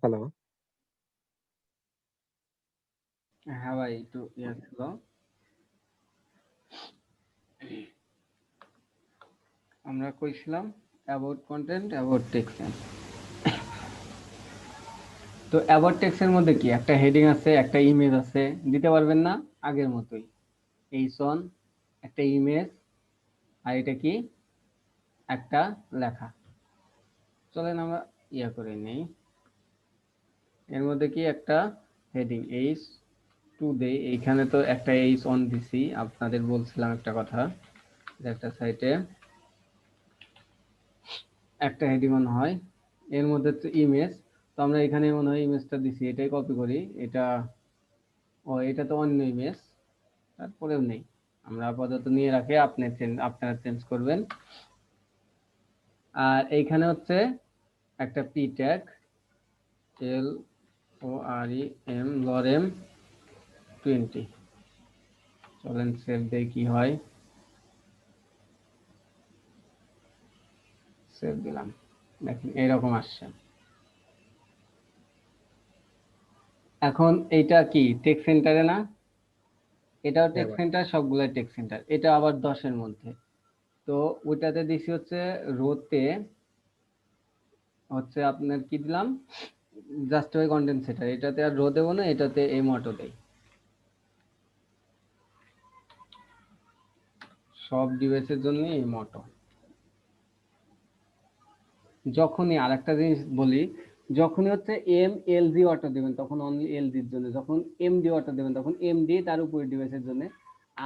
হ্যালো। হ্যাঁ ভাই, একটু ইয়ে ছিল। আমরা কইছিলাম অ্যাবাউট কন্টেন্ট, অ্যাবাউট টেক্সট। তো অ্যাবাউট টেক্সটের মধ্যে কি একটা হেডিং আছে, একটা ইমেজ আছে, দিতে পারবেন না আগের মতোই। এইচন, একটা ইমেজ, আর এটা কি একটা লেখা। চলেন আমরা ইয়া করে নেই। এর মধ্যে কি একটা হেডিং এইচ টু দেই। এইখানে তো একটা এইচ অন দিছি, আপনাদের বলছিলাম একটা কথা, যে একটা সাইটে একটা হেডিং অন হয়। এর মধ্যে তো ইমেজ, তো আমরা এখানে মনে হয় ইমেজটা দিছি, এটাই কপি করি। এটা এটা তো অন্য ইমেজ, তারপরেও নেই, আমরা আপাতত নিয়ে রাখে আপনারা চেঞ্জ করবেন। আর এইখানে হচ্ছে একটা পি ট্যাগ, এল O R E M, lorem 20। চলেন সেভ দেই, কি হয়। সেভ দিলাম, দেখেন এইরকম আসছে। এখন এইটা কি টেক্সট সেন্টারে না? এটাও হ্যাঁ টেক্সট ভাই। সেন্টার, সবগুলাই টেক্সট সেন্টার। এটা আবার 10-এর মধ্যে। তো ওইটাতে দিছি হচ্ছে রোতে, হচ্ছে আপনার কি দিলাম, জাস্টিফাই কন্টেন্ট সেটার। এটাতে আর রো দেবো না, এটাতে এই মটো দেই। সব ডিভাইসের জন্য এই মটো। যখনই আরেকটা জিনিস বলি, যখনই হচ্ছে এম এল জি অটো দেবেন তখন অনলি এল জির জন্য, যখন এম ডি অটো দেবেন তখন এম ডি তার উপরে ডিভাইসের জন্য।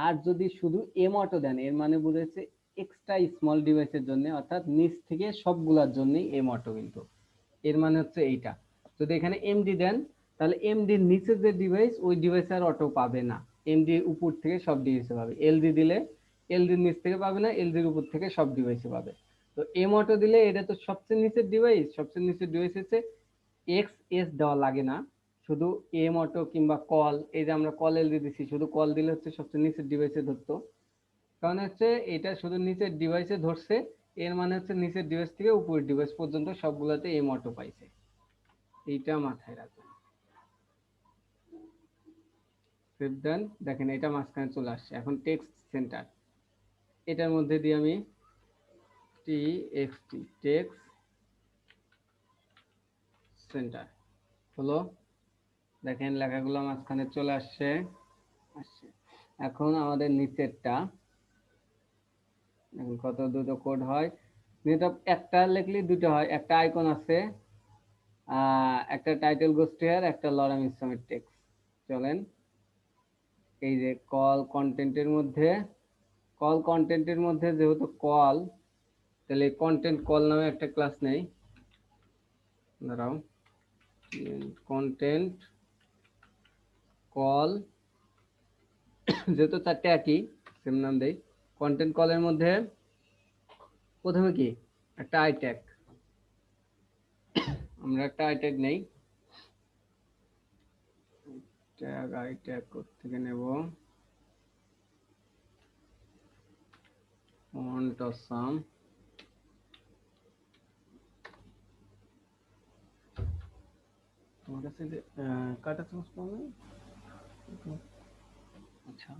আর যদি শুধু এম অটো দেন, এর মানে বুঝাচ্ছে এক্সট্রা স্মল ডিভাইসের জন্য, অর্থাৎ নিচ থেকে সবগুলোর জন্যই এম অটো। কিন্তু এর মানে হচ্ছে এইটা, যদি এখানে এমডি দেন তাহলে এমডির নিচের যে ডিভাইস, ওই ডিভাইস আর অটো পাবে না, এমডি উপর থেকে সব ডিভাইসে পাবে। এলডি দিলে এলডির নিচ থেকে পাবে না, এলডির উপর থেকে সব ডিভাইসে পাবে। তো এম অটো দিলে এটা তো সবচেয়ে নিচের ডিভাইস, সবচেয়ে নিচের ডিভাইস হচ্ছে এক্স এস দেওয়া লাগে না, শুধু এম অটো কিংবা কল, এই যে আমরা কল এলডি দিচ্ছি, শুধু কল দিলে হচ্ছে সবচেয়ে নিচের ডিভাইসে ধরতো। কারণ হচ্ছে এটা শুধু নিচের ডিভাইসে ধরছে, এর মানে হচ্ছে নিচের ডিভাইস থেকে উপরের ডিভাইস পর্যন্ত সবগুলোতে এম অটো পাইছে। এইটা মাথায় রাখবেন। সেভ দেন, দেখেন এটা মাঝখানে চলে আসছে। এখন টেক্সট সেন্টার, এটার মধ্যে দিয়ে আমি টিএক্সটি, টেক্সট সেন্টার হলো। দেখেন লেখাগুলো মাঝখানে চলে আসছে। এখন আমাদের নিচেরটা এখন কত দুটো কোড হয়, এটা একটা লিখলে দুটো হয়। একটা আইকন আছে, একটা টাইটেল গোস্ট হেয়ার, একটা লরাম ইসলামের টেক্সট। চলেন এই যে কল কন্টেন্টের মধ্যে যেহেতু কল, তাহলে কন্টেন্ট কল নামে একটা ক্লাস নেই। দাঁড়াও, কন্টেন্ট কল, যেহেতু চারটে একই, সেম নাম দেই। কন্টেন্ট কলের মধ্যে প্রথমে কি একটা আই ট্যাগ, আমরা একটা আই ট্যাগ নেই। ট্যাগ আই ট্যাগ থেকে নেব, ফন্ট অসাম। তোমার কাছে কাটা চামচ পাওয়া যায়? আচ্ছা,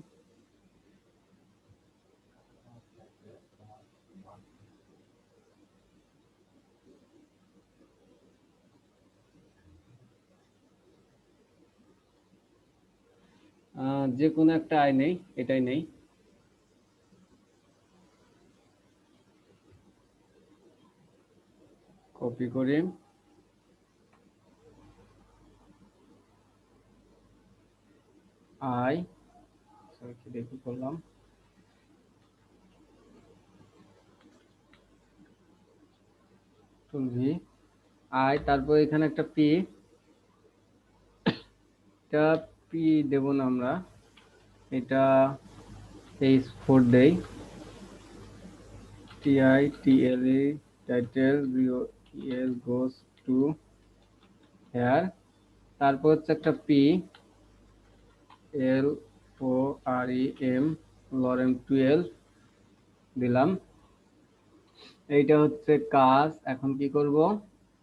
যে কোনো একটা আই নেই, এটাই নেই। কপি করি, আই কি দেখি করলাম, ভি আই, তারপর এখানে একটা পি, এটা পি দেব না আমরা, এটা H4 দেই, TI TLE title real goes to here, তারপর হচ্ছে একটা P L O R E M lorem 12 দিলাম। এইটা হচ্ছে কাজ। এখন কি করব,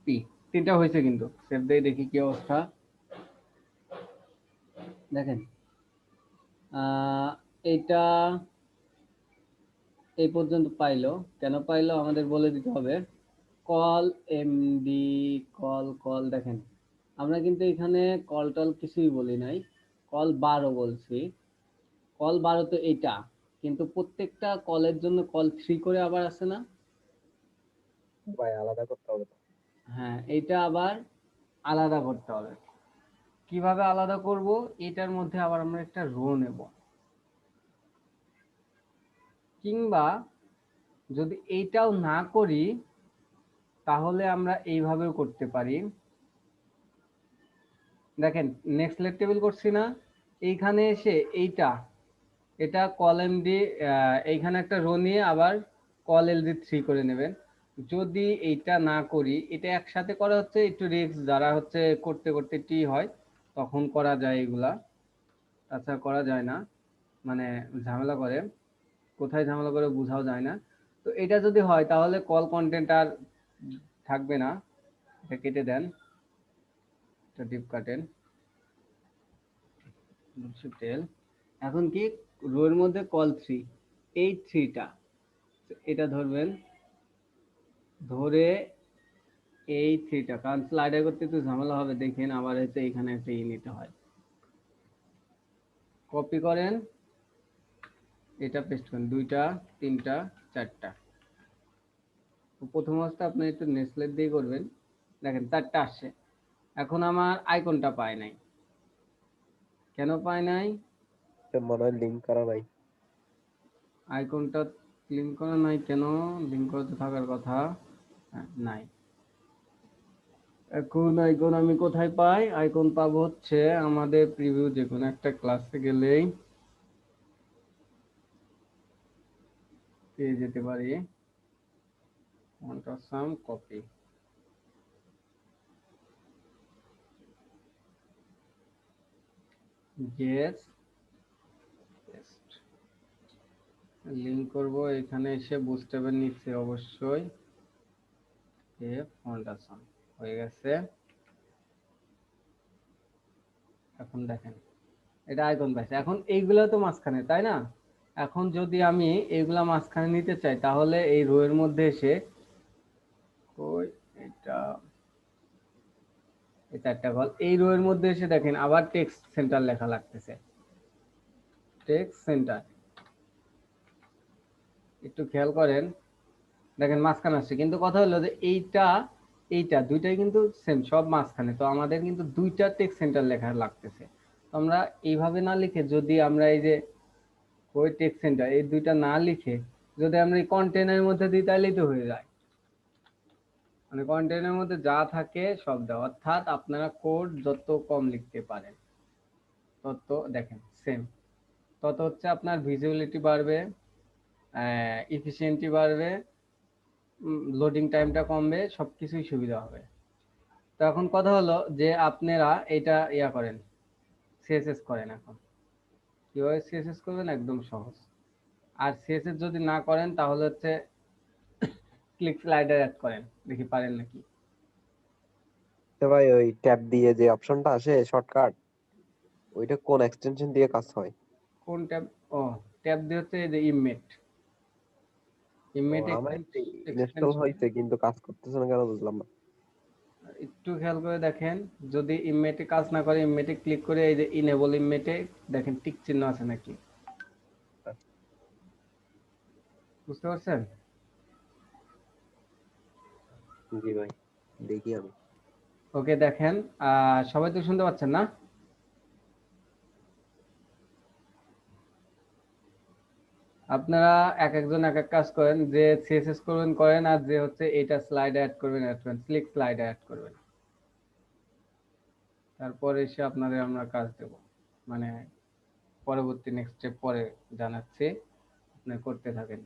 পি, তিনটা হয়েছে কিন্তু সেভ দিয়ে দেখি কি অবস্থা। দেখেন এইটা এই পর্যন্ত পাইলো, কেন পাইলো আমাদের বলে দিতে হবে। কল এমডি কল কল, দেখেন আমরা কিন্তু এখানে কল টল কিছুই বলি নাই, কল 12 বলছি। কল 12 তো এইটা, কিন্তু প্রত্যেকটা কলের জন্য কল 3 করে আবার আছে না? ভাই আলাদা করতে হবে তো। হ্যাঁ, এইটা আবার আলাদা করতে হবে। কিভাবে আলাদা করব, এটার মধ্যে আবার আমরা একটা রো নেব, কিংবা যদি এইটাও না করি তাহলে আমরা এইভাবেও করতে পারি। দেখেন নেক্সট লেট টেবিল করছি না, এইখানে এসে এটা কল এমডি, এইখানে একটা রো নিয়ে আবার কল এলডি 3 করে নেবেন। যদি এইটা না করি, এটা একসাথে করা হচ্ছে একটু রিস্ক, যারা হচ্ছে করতে করতে টি হয় তখন করা যায় এগুলা, তাছাড়া করা যায় না, মানে ঝামেলা করে, কোথায় ঝামেলা করে বোঝাও যায় না। তো এটা যদি হয় তাহলে কল কন্টেন্ট আর থাকবে না, এটা কেটে দেন, এটা ডিপ কাটেন, টেল। এখন কি রো এর মধ্যে কল 3, এই 3টা এটা ধরবেন, ধরে এই 3টা, কারণ স্লাইডার করতে একটু ঝামেলা হবে, দেখেন আবার হচ্ছে এখানে একটা ই নিতে হয়, কপি করেন, এটা পেস্ট করেন, 2টা 3টা 4টা। প্রথম অবস্থা আপনি একটু নেসলেট দিয়ে করবেন, দেখেন 4টা আসছে। এখন আমার আইকনটা পায় নাই, কেন পায় নাই? মনে হয় লিঙ্ক করা নাই। আইকনটা লিঙ্ক করা নাই কেন? লিঙ্ক করা তো থাকার কথা, নাই। এখন আইকন আমি কোথায় পাই? আইকন পাবো হচ্ছে আমাদের প্রিভিউ, যে কোনো একটা ক্লাসে গেলেই পেয়ে যেতে পারি। সাম কপি, yes লিঙ্ক করব, এখানে এসে বুস্ট্র্যাপের নিচে অবশ্যই ফাউন্ডেশন হয়ে গেছে। এখন দেখেন এটা আইকন পাইছে। এখন এইগুলা তো মাঝখানে, তাই না? এখন যদি আমি এইগুলা মাঝখানে নিতে চাই তাহলে এই রো এর মধ্যে এসে কই এটা, এটা একটা কল, এই রো এর মধ্যে এসে দেখেন আবার টেক্সট সেন্টার লেখা লাগতেছে, টেক্সট সেন্টার, একটু খেয়াল করেন, দেখেন মাঝখানে আসছে, কিন্তু কথা হলো যে এইটা দুইটাই কিন্তু সেম, সব মাঝখানে, তো আমাদের কিন্তু দুইটা টেক্সট সেন্টার লেখা লাগতেছে। তো আমরা এইভাবে না লিখে যদি আমরা এই যে ওই টেক্সট সেন্টার, এই দুইটা না লিখে যদি আমরা এই কন্টেনারের মধ্যে দিই তাহলেই তো হয়ে যায়, মানে কন্টেনারের মধ্যে যা থাকে সব দেওয়া, অর্থাৎ আপনারা কোড যত কম লিখতে পারেন তত, দেখেন সেম, তত হচ্ছে আপনার ভিজিবিলিটি বাড়বে, এফিসিয়েন্সি বাড়বে, লোডিং টাইমটা কমবে, সবকিছুই সুবিধা হবে। তো এখন কথা হলো যে আপনারা এটা ইয়া করেন, সিএসএস করেন। এখন কিভাবে সিএসএস করবেন? একদম সহজ। আর সিএসএস যদি না করেন তাহলে হচ্ছে ক্লিক স্লাইডার অ্যাড করেন, দেখি পারেন নাকি। তো ভাই ওই ট্যাব দিয়ে যে অপশনটা আসে শর্টকাট, ওইটা কোন এক্সটেনশন দিয়ে কাজ হয়? কোন ট্যাব? ও, ট্যাব দিয়ে হচ্ছে এই যে ইমেট, ইমেট আমার ইনস্টল এক্সটেনশন। হয়েছে কিন্তু কাজ করতেছে না কেন বুঝলাম না। একটু খেয়াল করে দেখেন, যদি ইমেটে কাজ না করে ইমেটে ক্লিক করে এই যে ইনেবল ইমেটে দেখেন টিক চিহ্ন আছে নাকি, বুঝতে পারছেন? জি ভাই, দেখি আমি। ওকে, দেখেন সবাই তো শুনতে পাচ্ছেন না? আপনারা এক একজন এক এক কাজ করেন, যে সিএসএস করবেন করেন, আর যে হচ্ছে এটা স্লাইড অ্যাড করবেন সিলেক্ট স্লাইড অ্যাড করবেন। তারপর এসে আপনাদের আমরা কাজ দেব, মানে পরবর্তী নেক্সট স্টেপ পরে জানাচ্ছি, আপনি করতে থাকেন।